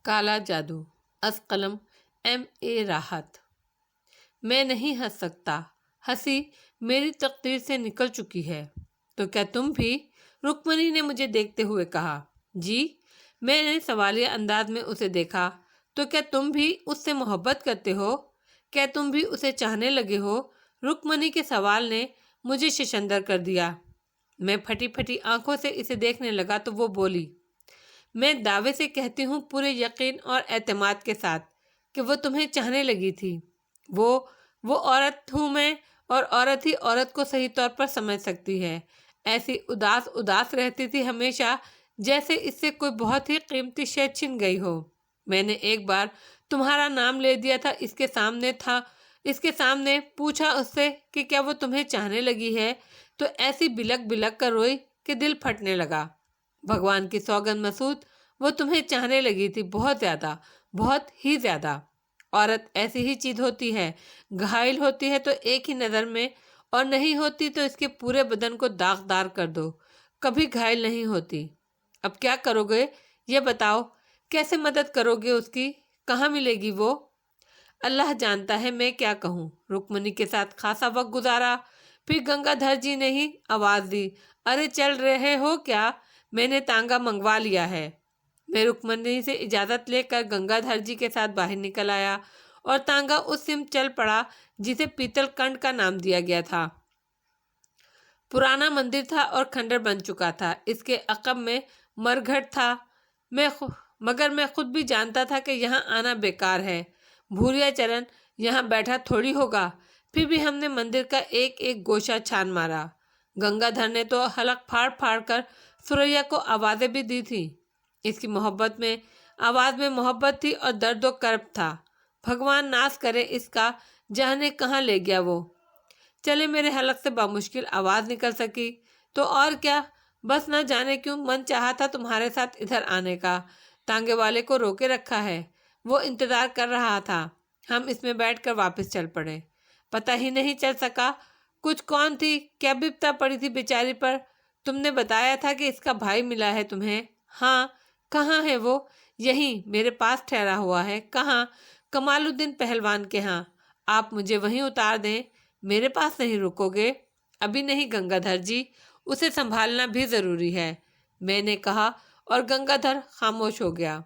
کالا جادو از قلم M.A. راحت۔ میں نہیں ہنس سکتا، ہنسی میری تقدیر سے نکل چکی ہے۔ تو کیا تم بھی؟ رکمنی نے مجھے دیکھتے ہوئے کہا۔ جی، میں نے سوالیہ انداز میں اسے دیکھا۔ تو کیا تم بھی اس سے محبت کرتے ہو؟ کیا تم بھی اسے چاہنے لگے ہو؟ رکمنی کے سوال نے مجھے ششندر کر دیا۔ میں پھٹی پھٹی آنکھوں سے اسے دیکھنے لگا تو وہ بولی، میں دعوے سے کہتی ہوں، پورے یقین اور اعتماد کے ساتھ، کہ وہ تمہیں چاہنے لگی تھی۔ وہ عورت ہوں میں، اور عورت ہی عورت کو صحیح طور پر سمجھ سکتی ہے۔ ایسی اداس رہتی تھی ہمیشہ، جیسے اس سے کوئی بہت ہی قیمتی شے چھن گئی ہو۔ میں نے ایک بار تمہارا نام لے دیا تھا، اس کے سامنے پوچھا اس سے کہ کیا وہ تمہیں چاہنے لگی ہے، تو ایسی بلک بلک کر روئی کہ دل پھٹنے لگا۔ بھگوان کی سوگند مسعود، وہ تمہیں چاہنے لگی تھی، بہت زیادہ، بہت ہی زیادہ۔ عورت ایسی ہی چیز ہوتی ہے، گھائل ہوتی ہے تو ایک ہی نظر میں، اور نہیں ہوتی تو اس کے پورے بدن کو داغدار کر دو، کبھی گھائل نہیں ہوتی۔ اب کیا کرو گے یہ بتاؤ، کیسے مدد کرو گے اس کی؟ کہاں ملے گی وہ؟ اللہ جانتا ہے میں کیا کہوں۔ رکمنی کے ساتھ خاصا وقت گزارا، پھر گنگا دھر جی نے ہی آواز دی، ارے چل رہے ہو کیا؟ میں نے تانگا منگوا لیا ہے۔ میں رکمنی سے اجازت لے کر گنگا دھر جی کے ساتھ باہر نکل آیا، اور تانگا اس سمت چل پڑا جسے پیتل کنڈ کا نام دیا گیا تھا۔ پرانا مندر تھا اور کھنڈر بن چکا تھا۔ اس کے عقب میں مرگھٹ تھا، مگر میں خود بھی جانتا تھا کہ یہاں آنا بیکار ہے۔ بھوریا چرن یہاں بیٹھا تھوڑی ہوگا۔ پھر بھی ہم نے مندر کا ایک ایک گوشہ چھان مارا۔ گنگا دھر نے تو حلق پھاڑ پھاڑ کر سریا کو آوازیں بھی دی تھی۔ اس کی آواز میں محبت تھی اور درد و کرب تھا۔ بھگوان ناز کرے اس کا، جانے کہاں لے گیا وہ۔ چلے میرے حلق سے بامشکل آواز نکل سکی تو اور کیا، بس نہ جانے کیوں من چاہا تھا تمہارے ساتھ ادھر آنے کا۔ تانگے والے کو روکے رکھا ہے، وہ انتظار کر رہا تھا۔ ہم اس میں بیٹھ کر واپس چل پڑے۔ پتہ ہی نہیں چل سکا کچھ کون تھی، کیا بپتا پڑی تھی بیچاری پر۔ تم نے بتایا تھا کہ اس کا بھائی ملا ہے تمہیں؟ ہاں۔ کہاں ہے وہ؟ یہیں میرے پاس ٹھہرا ہوا ہے۔ کہاں؟ کمال الدین پہلوان کے ہاں۔ آپ مجھے وہیں اتار دیں۔ میرے پاس نہیں رکو گے؟ ابھی نہیں گنگا دھر جی، اسے سنبھالنا بھی ضروری ہے، میں نے کہا، اور گنگا دھر خاموش ہو گیا۔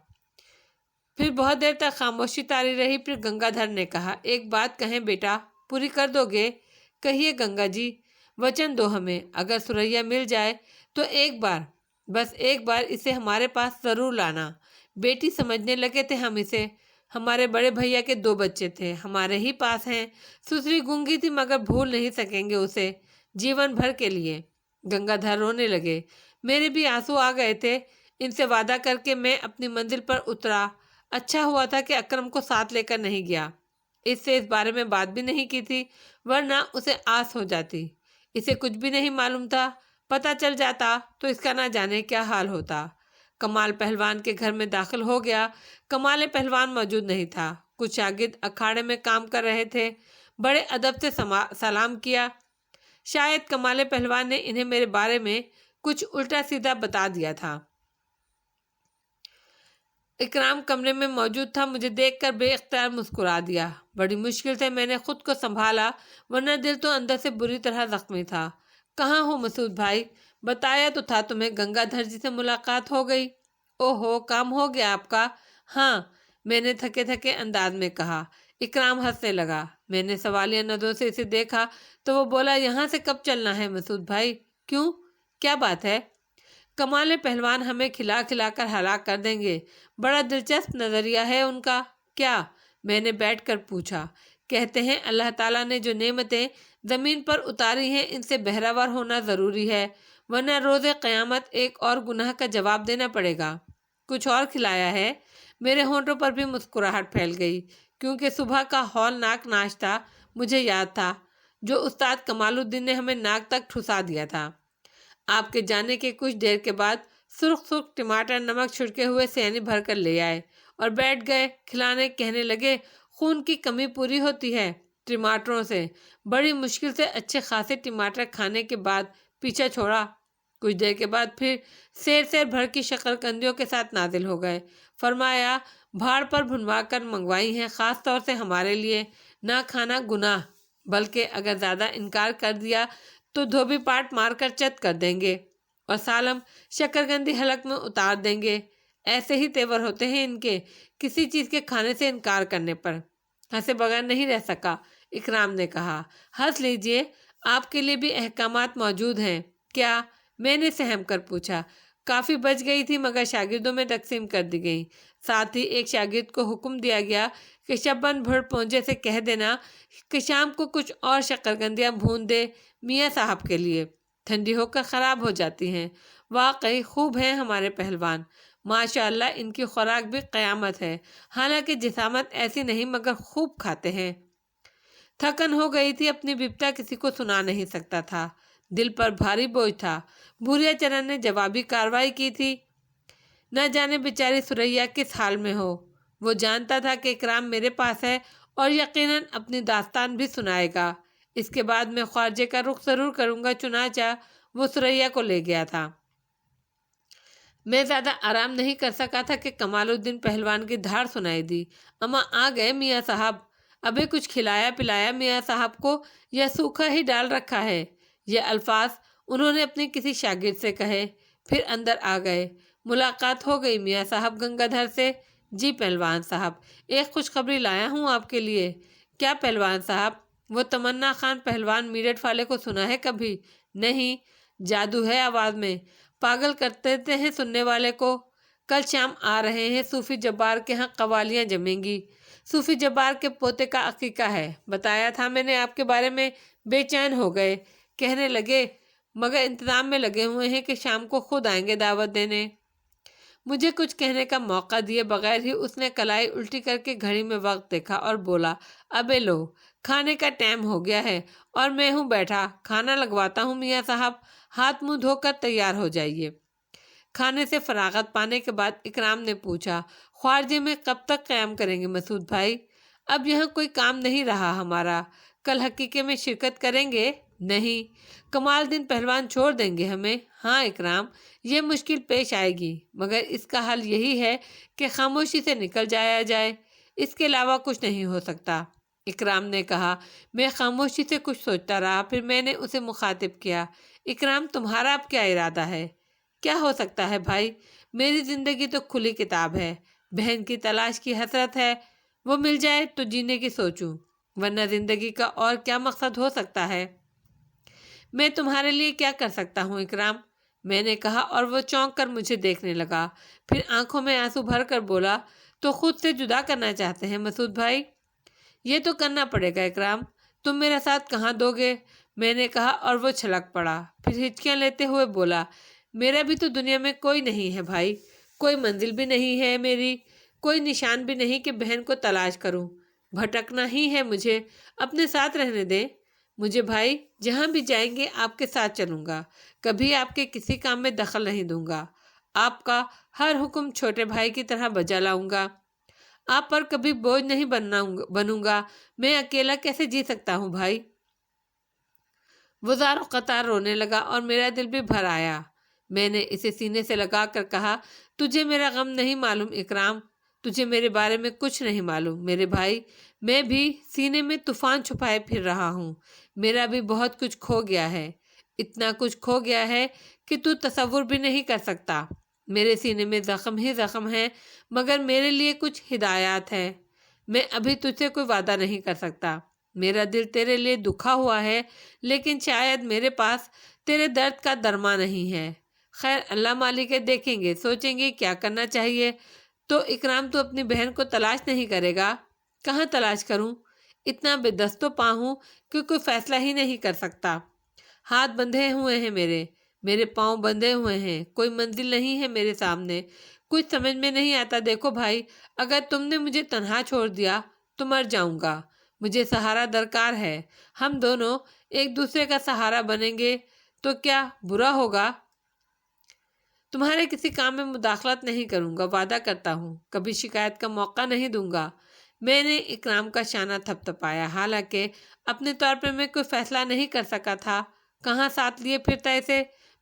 پھر بہت دیر تک خاموشی طاری رہی۔ پھر گنگا دھر نے کہا، ایک بات کہیں بیٹا، پوری کر دو گے؟ کہیے گنگا جی، وچن دو ہمیں، اگر سریا مل جائے تو ایک بار، بس ایک بار اسے ہمارے پاس ضرور لانا۔ بیٹی سمجھنے لگے تھے ہم اسے۔ ہمارے بڑے بھیا کے 2 بچے تھے، ہمارے ہی پاس ہیں۔ سسری گونگی تھی مگر بھول نہیں سکیں گے اسے، جیون بھر کے لیے۔ گنگا دھر رونے لگے۔ میرے بھی آنسو آ گئے تھے۔ ان سے وعدہ کر کے میں اپنی منزل پر اترا۔ اچھا ہوا تھا کہ اکرم کو ساتھ لے کر نہیں گیا، اس سے اس بارے میں بات بھی نہیں کی تھی، ورنہ اسے آس ہو جاتی۔ اسے کچھ بھی نہیں معلوم تھا، پتہ چل جاتا تو اس کا نہ جانے کیا حال ہوتا۔ کمال پہلوان کے گھر میں داخل ہو گیا۔ کمال پہلوان موجود نہیں تھا۔ کچھ شاگرد اکھاڑے میں کام کر رہے تھے۔ بڑے ادب سے سلام کیا۔ شاید کمال پہلوان نے انہیں میرے بارے میں کچھ الٹا سیدھا بتا دیا تھا۔ اکرام کمرے میں موجود تھا۔ مجھے دیکھ کر بے اختیار مسکرا دیا۔ بڑی مشکل سے میں نے خود کو سنبھالا، ورنہ دل تو اندر سے بری طرح زخمی تھا۔ کہاں ہو مسعود بھائی؟ بتایا تو تھا تمہیں، گنگا دھر جی سے ملاقات ہو گئی۔ اوہو، کام ہو گیا آپ کا؟ ہاں، میں نے تھکے تھکے انداز میں کہا۔ اکرام ہنسنے لگا۔ میں نے سوالیہ نظروں سے اسے دیکھا تو وہ بولا، یہاں سے کب چلنا ہے مسعود بھائی؟ کیوں؟ کیا بات ہے؟ کمال پہلوان ہمیں کھلا کھلا کر ہلاک کر دیں گے۔ بڑا دلچسپ نظریہ ہے ان کا۔ کیا؟ میں نے بیٹھ کر پوچھا۔ کہتے ہیں اللہ تعالیٰ نے جو نعمتیں زمین پر اتاری ہیں ان سے بہرہ ہونا ضروری ہے، ورنہ روز قیامت ایک اور گناہ کا جواب دینا پڑے گا۔ کچھ اور کھلایا ہے؟ میرے ہونٹوں پر بھی مسکراہٹ پھیل گئی، کیونکہ صبح کا ہولناک ناشتہ مجھے یاد تھا جو استاد کمال الدین نے ہمیں ناک تک ٹھسا دیا تھا۔ آپ کے جانے کے کچھ دیر کے بعد سرخ سرخ ٹماٹر نمک چھڑکے ہوئے سینی بھر کر لے آئے اور بیٹھ گئے کھلانے۔ کہنے لگے، خون کی کمی پوری ہوتی ہے ٹماٹروں سے۔ بڑی مشکل سے اچھے خاصے ٹماٹر کھانے کے بعد پیچھا چھوڑا۔ کچھ دیر کے بعد پھر سیر بھر کی شکرقندیوں کے ساتھ نازل ہو گئے۔ فرمایا بھاڑ پر بھنوا کر منگوائی ہیں، خاص طور سے ہمارے لیے۔ نہ کھانا گناہ، بلکہ اگر زیادہ انکار کر دیا تو دھوبی پاٹ مار کر چت کر دیں گے اور سالم شکرقندی حلق میں اتار دیں گے۔ ایسے ہی تیور ہوتے ہیں ان کے، کسی چیز کے کھانے سے انکار کرنے پر۔ ہنسے بغیر نہیں رہ سکا۔ اکرام نے کہا ہنس لیجئے، آپ کے لیے بھی احکامات موجود ہیں کیا؟ میں نے سہم کر پوچھا۔ کافی بچ گئی تھی مگر شاگردوں میں تقسیم کر دی گئی۔ ساتھ ہی ایک شاگرد کو حکم دیا گیا کہ شبن بھڑ پونجے سے کہہ دینا کہ شام کو کچھ اور شکرقندیاں بھون دے میاں صاحب کے لیے، ٹھنڈی ہو کر خراب ہو جاتی ہیں۔ واقعی خوب ہیں ہمارے پہلوان، ماشاءاللہ ان کی خوراک بھی قیامت ہے، حالانکہ جسامت ایسی نہیں مگر خوب کھاتے ہیں۔ تھکن ہو گئی تھی، اپنی بپتا کسی کو سنا نہیں سکتا تھا، دل پر بھاری بوجھ تھا۔ بھوریا چرن نے جوابی کارروائی کی تھی، نہ جانے بیچاری سریا کس حال میں ہو۔ وہ جانتا تھا کہ اکرام میرے پاس ہے اور یقیناً اپنی داستان بھی سنائے گا۔ اس کے بعد میں خواجے کا رخ ضرور کروں گا، چنانچہ وہ سریا کو لے گیا تھا۔ میں زیادہ آرام نہیں کر سکا تھا کہ کمال الدین پہلوان کی دھاڑ سنائی دی، اماں آ گئے میاں صاحب، ابھی کچھ کھلایا پلایا میاں صاحب کو یا سوکھا ہی ڈال رکھا ہے؟ یہ الفاظ انہوں نے اپنی کسی شاگرد سے کہے، پھر اندر آ گئے۔ ملاقات ہو گئی میاں صاحب گنگادھر سے؟ جی پہلوان صاحب، ایک خوشخبری لایا ہوں آپ کے لیے۔ کیا پہلوان صاحب؟ وہ تمنا خان پہلوان میرٹھ والے کو سنا ہے کبھی؟ نہیں، جادو ہے آواز میں، پاگل کر دیتے ہیں سننے والے کو۔ کل شام آ رہے ہیں، صوفی جبار کے ہاں قوالیاں جمیں گی۔ صوفی جبار کے پوتے کا عقیقہ ہے، بتایا تھا میں نے آپ کے بارے میں۔ بے چین ہو گئے، کہنے لگے مگر انتظام میں لگے ہوئے ہیں کہ شام کو خود آئیں گے دعوت دینے۔ مجھے کچھ کہنے کا موقع دیے بغیر ہی اس نے کلائی الٹی کر کے گھڑی میں وقت دیکھا اور بولا، ابے لو، کھانے کا ٹائم ہو گیا ہے اور میں ہوں بیٹھا، کھانا لگواتا ہوں میاں صاحب، ہاتھ منہ دھو کر تیار ہو جائیے۔ کھانے سے فراغت پانے کے بعد اکرام نے پوچھا، خواجے میں کب تک قیام کریں گے مسعود بھائی؟ اب یہاں کوئی کام نہیں رہا ہمارا، کل حقیقے میں شرکت کریں گے؟ نہیں۔ کمال الدین پہلوان چھوڑ دیں گے ہمیں؟ ہاں اکرام، یہ مشکل پیش آئے گی مگر اس کا حل یہی ہے کہ خاموشی سے نکل جایا جائے، اس کے علاوہ کچھ نہیں ہو سکتا۔ اکرام نے کہا۔ میں خاموشی سے کچھ سوچتا رہا، پھر میں نے اسے مخاطب کیا، اکرام تمہارا اب کیا ارادہ ہے؟ کیا ہو سکتا ہے بھائی، میری زندگی تو کھلی کتاب ہے، بہن کی تلاش کی حسرت ہے، وہ مل جائے تو جینے کی سوچوں، ورنہ زندگی کا اور کیا مقصد ہو سکتا ہے؟ میں تمہارے لیے کیا کر سکتا ہوں اکرام؟ میں نے کہا اور وہ چونک کر مجھے دیکھنے لگا، پھر آنکھوں میں آنسو بھر کر بولا، تو خود سے جدا کرنا چاہتے ہیں مسعود بھائی؟ یہ تو کرنا پڑے گا اکرام، تم میرا ساتھ کہاں دو گے؟ میں نے کہا اور وہ چھلک پڑا، پھر ہچکیاں لیتے ہوئے بولا، میرا بھی تو دنیا میں کوئی نہیں ہے بھائی، کوئی منزل بھی نہیں ہے میری، کوئی نشان بھی نہیں کہ بہن کو تلاش کروں، بھٹکنا ہی ہے مجھے، اپنے ساتھ رہنے دیں مجھے بھائی، جہاں بھی جائیں گے آپ کے ساتھ چلوں گا، کبھی آپ کے کسی کام میں دخل نہیں دوں گا، آپ کا ہر حکم چھوٹے بھائی کی طرح بجا لاؤں گا، آپ پر کبھی بوجھ نہیں بنوں گا، میں اکیلا کیسے جی سکتا ہوں بھائی؟ وہ زار و قطار رونے لگا اور میرا دل بھی بھر آیا۔ میں نے اسے سینے سے لگا کر کہا، تجھے میرا غم نہیں معلوم اکرام، تجھے میرے بارے میں کچھ نہیں معلوم میرے بھائی، میں بھی سینے میں طوفان چھپائے پھر رہا ہوں، میرا بھی بہت کچھ کھو گیا ہے، اتنا کچھ کھو گیا ہے کہ تو تصور بھی نہیں کر سکتا، میرے سینے میں زخم ہی زخم ہے، مگر میرے لیے کچھ ہدایات ہے، میں ابھی تجھ سے کوئی وعدہ نہیں کر سکتا، میرا دل تیرے لیے دکھا ہوا ہے، لیکن شاید میرے پاس تیرے درد کا درما نہیں ہے، خیر اللہ مالک ہے، دیکھیں گے، سوچیں گے کیا کرنا چاہیے۔ تو اکرام تو اپنی بہن کو تلاش نہیں کرے گا؟ کہاں تلاش کروں؟ اتنا بے دست و پا ہوں کہ کوئی فیصلہ ہی نہیں کر سکتا، ہاتھ بندھے ہوئے ہیں میرے پاؤں بندھے ہوئے ہیں، کوئی منزل نہیں ہے میرے سامنے، کچھ سمجھ میں نہیں آتا۔ دیکھو بھائی، اگر تم نے مجھے تنہا چھوڑ دیا تو مر جاؤں گا، مجھے سہارا درکار ہے، ہم دونوں ایک دوسرے کا سہارا بنیں گے تو کیا برا ہوگا؟ تمہارے کسی کام میں مداخلت نہیں کروں گا، وعدہ کرتا ہوں، کبھی شکایت کا موقع نہیں دوں گا۔ میں نے اکرام کا شانہ تھپ تھپایا، حالانکہ اپنے طور پر میں کوئی فیصلہ نہیں کر سکا تھا، کہاں ساتھ لیے پھرتا اسے،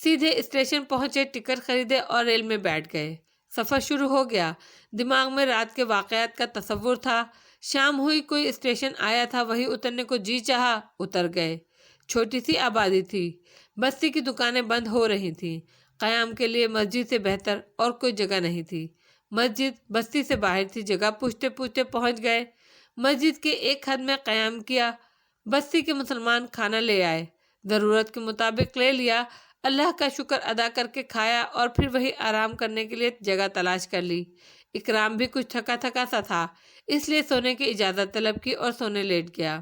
سیدھے اسٹیشن پہنچے، ٹکٹ خریدے اور ریل میں بیٹھ گئے۔ سفر شروع ہو گیا۔ دماغ میں رات کے واقعات کا تصور تھا۔ شام ہوئی، کوئی اسٹیشن آیا تھا، وہی اترنے کو جی چاہا، اتر گئے۔ چھوٹی سی آبادی تھی، بستی کی دکانیں بند ہو رہی تھیں۔ قیام کے لیے مسجد سے بہتر اور کوئی جگہ نہیں تھی۔ مسجد بستی سے باہر تھی، جگہ پوچھتے پوچھتے پہنچ گئے۔ مسجد کے ایک حد میں قیام کیا۔ بستی کے مسلمان کھانا لے آئے، ضرورت کے مطابق لے لیا، اللہ کا شکر ادا کر کے کھایا اور پھر وہی آرام کرنے کے لیے جگہ تلاش کر لی۔ اکرام بھی کچھ تھکا تھکا سا تھا، اس لیے سونے کی اجازت طلب کی اور سونے لیٹ گیا۔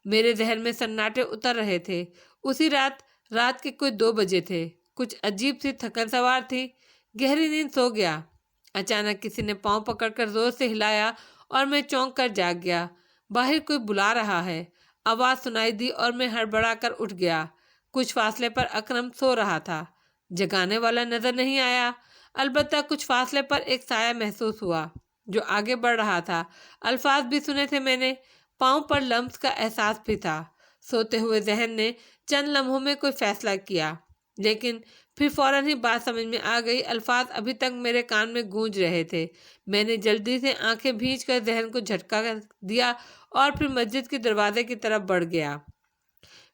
میرے ذہن میں سناٹے اتر رہے تھے۔ اسی رات کے کوئی 2 بجے تھے۔ کچھ عجیب سی تھکن سوار تھی۔ گہری نیند سو گیا۔ اچانک کسی نے پاؤں پکڑ کر زور سے ہلایا اور میں چونک کر جاگ گیا۔ باہر کوئی بلا رہا ہے، آواز سنائی دی اور میں ہڑبڑا کر اٹھ گیا۔ کچھ فاصلے پر اکرم سو رہا تھا۔ جگانے والا نظر نہیں آیا، البتہ کچھ فاصلے پر ایک سایہ محسوس ہوا جو آگے بڑھ رہا تھا۔ الفاظ بھی سنے تھے میں نے، پاؤں پر لمس کا احساس بھی تھا۔ سوتے ہوئے ذہن نے چند لمحوں میں کوئی فیصلہ کیا، لیکن پھر فوراً ہی بات سمجھ میں آ گئی۔ الفاظ ابھی تک میرے کان میں گونج رہے تھے۔ میں نے جلدی سے آنکھیں بھیج کر ذہن کو جھٹکا دیا اور پھر مسجد کے دروازے کی طرف بڑھ گیا۔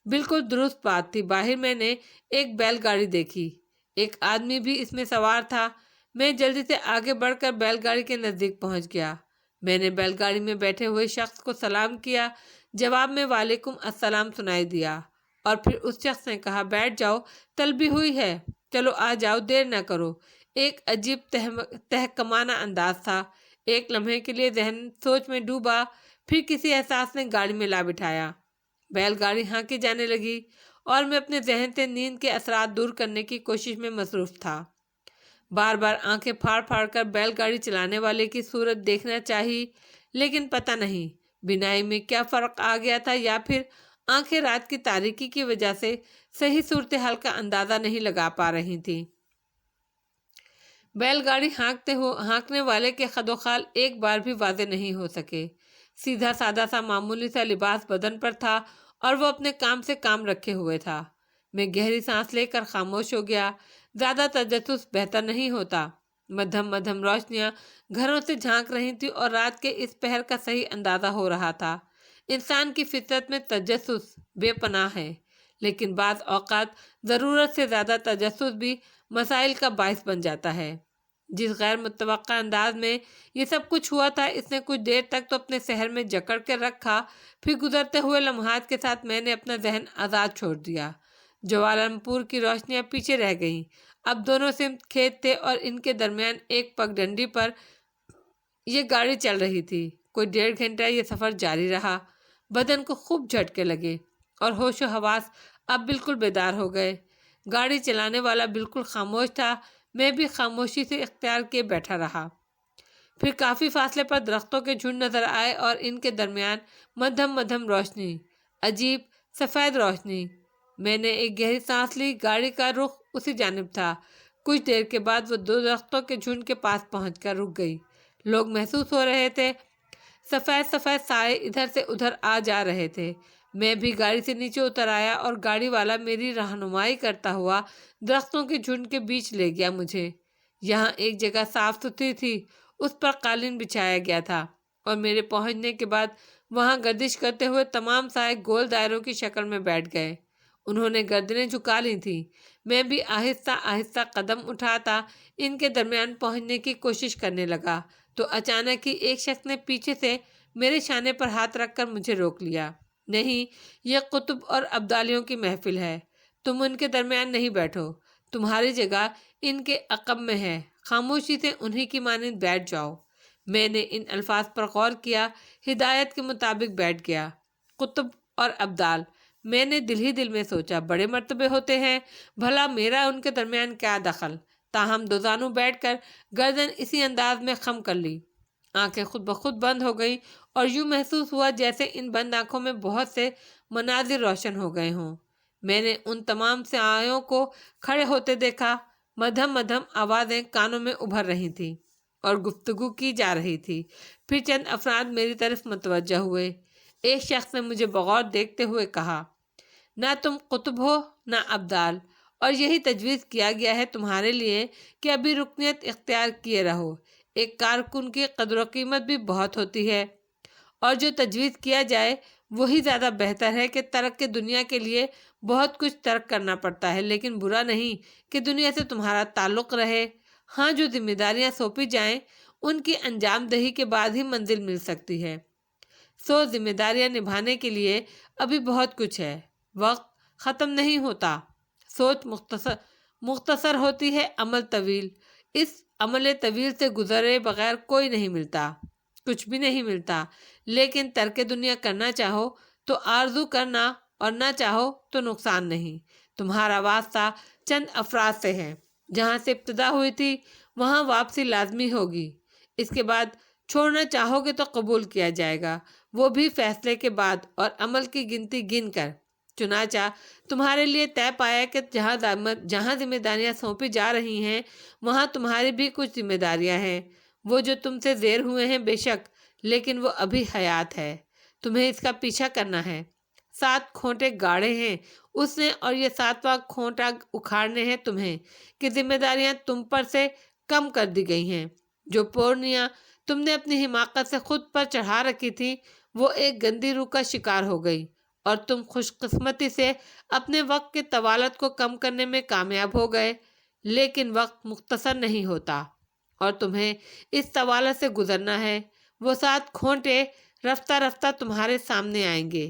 بالکل درست بات تھی، باہر میں نے ایک بیل گاڑی دیکھی، ایک آدمی بھی اس میں سوار تھا۔ میں جلدی سے آگے بڑھ کر بیل گاڑی کے نزدیک پہنچ گیا۔ میں نے بیل گاڑی میں بیٹھے ہوئے شخص کو سلام کیا، جواب میں وعلیکم السلام سنائی دیا، اور پھر اس شخص نے کہا بیٹھ جاؤ، طلبی ہوئی ہے، چلو آ جاؤ، دیر نہ کرو۔ ایک عجیب تحکمانہ انداز تھا۔ ایک لمحے کے لیے ذہن سوچ میں ڈوبا، پھر کسی احساس نے گاڑی میں لا بٹھایا۔ بیل گاڑی ہانکی جانے لگی اور میں اپنے ذہن سے نیند کے اثرات دور کرنے کی کوشش میں مصروف تھا۔ بار بار آنکھیں پھاڑ پھاڑ کر بیل گاڑی چلانے والے کی صورت دیکھنا چاہی، لیکن پتہ نہیں بینائی میں کیا فرق آ گیا تھا، یا پھر آنکھیں رات کی تاریکی کی وجہ سے صحیح صورتحال کا اندازہ نہیں لگا پا رہی تھیں۔ بیل گاڑی ہانکنے والے کے خد و خال ایک بار بھی واضح نہیں ہو سکے۔ سیدھا سادہ سا معمولی سا لباس بدن پر تھا اور وہ اپنے کام سے کام رکھے ہوئے تھا۔ میں گہری سانس لے کر خاموش ہو گیا۔ زیادہ تجسس بہتر نہیں ہوتا۔ مدھم مدھم روشنیاں گھروں سے جھانک رہی تھی اور رات کے اس پہر کا صحیح اندازہ ہو رہا تھا۔ انسان کی فطرت میں تجسس بے پناہ ہے، لیکن بعض اوقات ضرورت سے زیادہ تجسس بھی مسائل کا باعث بن جاتا ہے۔ جس غیر متوقع انداز میں یہ سب کچھ ہوا تھا، اس نے کچھ دیر تک تو اپنے سحر میں جکڑ کے رکھا، پھر گزرتے ہوئے لمحات کے ساتھ میں نے اپنا ذہن آزاد چھوڑ دیا۔ جوالمپور کی روشنیاں پیچھے رہ گئیں۔ اب دونوں سمت کھیت تھے اور ان کے درمیان ایک پگڈنڈی پر یہ گاڑی چل رہی تھی۔ کوئی 1.5 گھنٹہ یہ سفر جاری رہا۔ بدن کو خوب جھٹکے لگے اور ہوش و حواس اب بالکل بیدار ہو گئے۔ گاڑی چلانے والا بالکل خاموش تھا، میں بھی خاموشی سے اختیار کیے بیٹھا رہا۔ پھر کافی فاصلے پر درختوں کے جھنڈ نظر آئے اور ان کے درمیان مدھم مدھم روشنی، عجیب سفید روشنی۔ میں نے ایک گہری سانس لی۔ گاڑی کا رخ اسی جانب تھا۔ کچھ دیر کے بعد وہ 2 درختوں کے جھنڈ کے پاس پہنچ کر رک گئی۔ لوگ محسوس ہو رہے تھے، سفید سفید سائے ادھر سے ادھر آ جا رہے تھے۔ میں بھی گاڑی سے نیچے اتر آیا اور گاڑی والا میری رہنمائی کرتا ہوا درختوں کے جھنڈ کے بیچ لے گیا مجھے۔ یہاں ایک جگہ صاف ستھری تھی، اس پر قالین بچھایا گیا تھا، اور میرے پہنچنے کے بعد وہاں گردش کرتے ہوئے تمام سائے گول دائروں کی شکل میں بیٹھ گئے۔ انہوں نے گردنیں جھکا لی تھیں۔ میں بھی آہستہ آہستہ قدم اٹھاتا ان کے درمیان پہنچنے کی کوشش کرنے لگا، تو اچانک ہی ایک شخص نے پیچھے سے میرے شانے پر ہاتھ رکھ کر مجھے روک لیا۔ نہیں، یہ قطب اور ابدالیوں کی محفل ہے، تم ان کے درمیان نہیں بیٹھو، تمہاری جگہ ان کے عقب میں ہے، خاموشی سے انہی کی مانند بیٹھ جاؤ۔ میں نے ان الفاظ پر غور کیا، ہدایت کے مطابق بیٹھ گیا۔ قطب اور ابدال، میں نے دل ہی دل میں سوچا، بڑے مرتبے ہوتے ہیں، بھلا میرا ان کے درمیان کیا دخل؟ تاہم دوزانوں بیٹھ کر گردن اسی انداز میں خم کر لی، آنکھیں خود بخود بند ہو گئیں اور یوں محسوس ہوا جیسے ان بند آنکھوں میں بہت سے مناظر روشن ہو گئے ہوں۔ میں نے ان تمام سایوں کو کھڑے ہوتے دیکھا۔ مدھم مدھم آوازیں کانوں میں ابھر رہی تھیں اور گفتگو کی جا رہی تھی۔ پھر چند افراد میری طرف متوجہ ہوئے۔ ایک شخص نے مجھے بغور دیکھتے ہوئے کہا، نہ تم قطب ہو نہ ابدال، اور یہی تجویز کیا گیا ہے تمہارے لیے کہ ابھی رکنیت اختیار کیے رہو۔ ایک کارکن کی قدر و قیمت بھی بہت ہوتی ہے، اور جو تجویز کیا جائے وہی زیادہ بہتر ہے کہ ترک دنیا کے لیے بہت کچھ ترک کرنا پڑتا ہے، لیکن برا نہیں کہ دنیا سے تمہارا تعلق رہے۔ ہاں، جو ذمہ داریاں سونپی جائیں ان کی انجام دہی کے بعد ہی منزل مل سکتی ہے۔ سو ذمہ داریاں نبھانے کے لیے ابھی بہت کچھ ہے، وقت ختم نہیں ہوتا۔ سوچ مختصر ہوتی ہے، عمل طویل۔ اس عمل طویل سے گزرے بغیر کوئی نہیں ملتا، کچھ بھی نہیں ملتا۔ لیکن ترک دنیا کرنا چاہو تو آرزو کرنا، اور نہ چاہو تو نقصان نہیں۔ تمہارا واسطہ چند افراد سے ہے، جہاں سے ابتدا ہوئی تھی وہاں واپسی لازمی ہوگی۔ اس کے بعد چھوڑنا چاہو گے تو قبول کیا جائے گا، وہ بھی فیصلے کے بعد اور عمل کی گنتی گن کر۔ چنانچہ تمہارے لیے طے پایا کہ جہاں ذمہ داریاں سونپی جا رہی ہیں وہاں تمہاری بھی کچھ ذمہ داریاں ہیں۔ وہ جو تم سے زیر ہوئے ہیں بے شک، لیکن وہ ابھی حیات ہے، تمہیں اس کا پیچھا کرنا ہے۔ 7 کھونٹے گاڑے ہیں اس نے، اور یہ 7واں کھونٹا اکھاڑنے ہیں تمہیں، کہ ذمہ داریاں تم پر سے کم کر دی گئی ہیں۔ جو پورنیاں تم نے اپنی حماقت سے خود پر چڑھا رکھی تھی وہ ایک گندی روح کا شکار ہو گئی، اور تم خوش قسمتی سے اپنے وقت کے طوالت کو کم کرنے میں کامیاب ہو گئے۔ لیکن وقت مختصر نہیں ہوتا، اور تمہیں اس طوالت سے گزرنا ہے۔ وہ 7 کھونٹے رفتہ رفتہ تمہارے سامنے آئیں گے،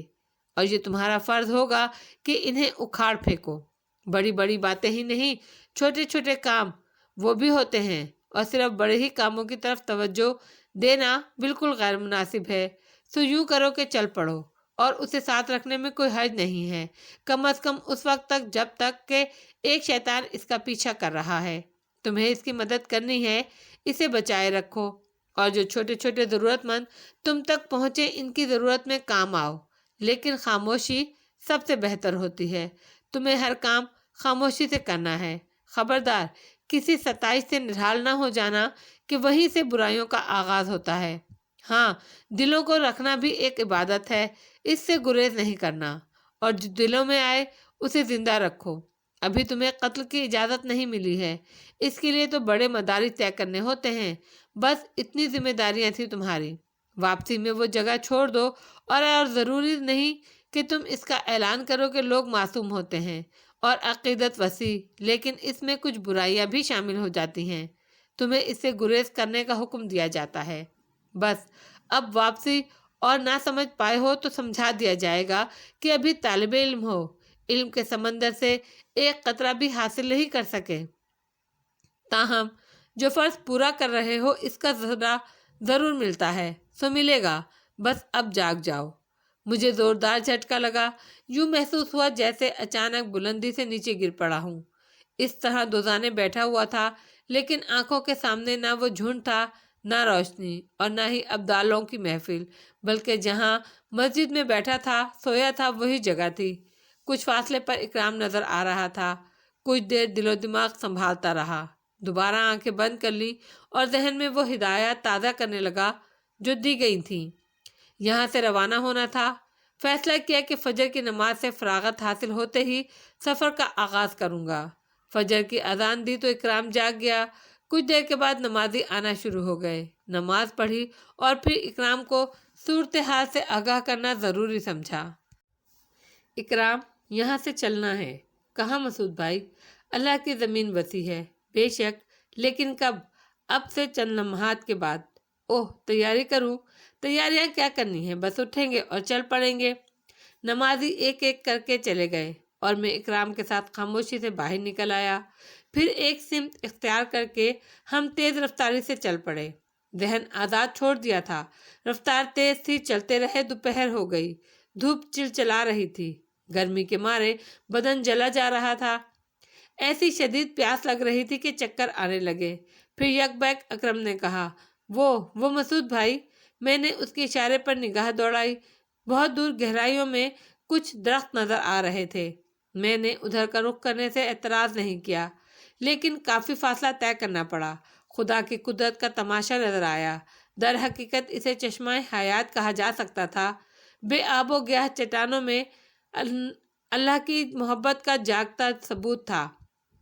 اور یہ تمہارا فرض ہوگا کہ انہیں اکھاڑ پھینکو۔ بڑی بڑی باتیں ہی نہیں، چھوٹے چھوٹے کام وہ بھی ہوتے ہیں، اور صرف بڑے ہی کاموں کی طرف توجہ دینا بالکل غیر مناسب ہے۔ سو یوں کرو کہ چل پڑو، اور اسے ساتھ رکھنے میں کوئی حرج نہیں ہے، کم از کم اس وقت تک جب تک کہ ایک شیطان اس کا پیچھا کر رہا ہے۔ تمہیں اس کی مدد کرنی ہے، اسے بچائے رکھو، اور جو چھوٹے چھوٹے ضرورت مند تم تک پہنچے ان کی ضرورت میں کام آؤ۔ لیکن خاموشی سب سے بہتر ہوتی ہے، تمہیں ہر کام خاموشی سے کرنا ہے۔ خبردار، کسی ستائش سے نڈھال نہ ہو جانا کہ وہیں سے برائیوں کا آغاز ہوتا ہے۔ ہاں، دلوں کو رکھنا بھی ایک عبادت ہے، اس سے گریز نہیں کرنا، اور جو دلوں میں آئے اسے زندہ رکھو۔ ابھی تمہیں قتل کی اجازت نہیں ملی ہے، اس کے لیے تو بڑے مدارج طے کرنے ہوتے ہیں۔ بس اتنی ذمہ داریاں تھیں تمہاری، واپسی میں وہ جگہ چھوڑ دو، اور ضروری نہیں کہ تم اس کا اعلان کرو کہ لوگ معصوم ہوتے ہیں اور عقیدت وسیع، لیکن اس میں کچھ برائیاں بھی شامل ہو جاتی ہیں، تمہیں اس سے گریز کرنے کا حکم دیا جاتا ہے۔ بس اب واپسی اور نہ سمجھ پائے ہو تو سمجھا دیا جائے گا کہ ابھی طالب علم ہو، علم کے سمندر سے ایک قطرہ بھی حاصل نہیں کر سکے، تاہم جو فرض پورا کر رہے ہو اس کا ذرا ضرور ملتا ہے، سو ملے گا۔ بس اب جاگ جاؤ۔ مجھے زوردار جھٹکا لگا، یوں محسوس ہوا جیسے اچانک بلندی سے نیچے گر پڑا ہوں۔ اس طرح دوزانے بیٹھا ہوا تھا، لیکن آنکھوں کے سامنے نہ وہ جھنڈ تھا، نہ روشنی، اور نہ ہی ابدالوں کی محفل، بلکہ جہاں مسجد میں بیٹھا تھا سویا تھا وہی جگہ تھی۔ کچھ فاصلے پر اکرام نظر آ رہا تھا۔ کچھ دیر دل و دماغ سنبھالتا رہا، دوبارہ آنکھیں بند کر لی اور ذہن میں وہ ہدایات تازہ کرنے لگا جو دی گئی تھیں۔ یہاں سے روانہ ہونا تھا۔ فیصلہ کیا کہ فجر کی نماز سے فراغت حاصل ہوتے ہی سفر کا آغاز کروں گا۔ فجر کی اذان دی تو اکرام جاگ گیا۔ کچھ دیر کے بعد نمازی آنا شروع ہو گئے، نماز پڑھی، اور پھر اکرام کو صورتحال سے آگاہ کرنا ضروری سمجھا۔ اکرام، یہاں سے چلنا ہے۔ کہاں مسعود بھائی؟ اللہ کی زمین وسیع ہے، بے شک، لیکن کب؟ اب سے چند لمحات کے بعد۔ اوہ، تیاری کروں؟ تیاریاں کیا کرنی ہے، بس اٹھیں گے اور چل پڑیں گے۔ نمازی ایک ایک کر کے چلے گئے، اور میں اکرام کے ساتھ خاموشی سے باہر نکل آیا۔ پھر ایک سمت اختیار کر کے ہم تیز رفتاری سے چل پڑے۔ ذہن آزاد چھوڑ دیا تھا، رفتار تیز تھی، چلتے رہے۔ دوپہر ہو گئی، دھوپ چلچلا رہی تھی، گرمی کے مارے بدن جلا جا رہا تھا، ایسی شدید پیاس لگ رہی تھی کہ چکر آنے لگے۔ پھر یک بیک اکرم نے کہا، وہ مسعود بھائی۔ میں نے اس کے اشارے پر نگاہ دوڑائی۔ بہت دور گہرائیوں میں کچھ درخت نظر آ رہے تھے۔ میں نے ادھر کا رخ کرنے سے اعتراض نہیں کیا، لیکن کافی فاصلہ طے کرنا پڑا۔ خدا کی قدرت کا تماشا نظر آیا۔ در حقیقت اسے چشمہ حیات کہا جا سکتا تھا۔ بے آب و گیاہ چٹانوں میں اللہ کی محبت کا جاگتا ثبوت تھا۔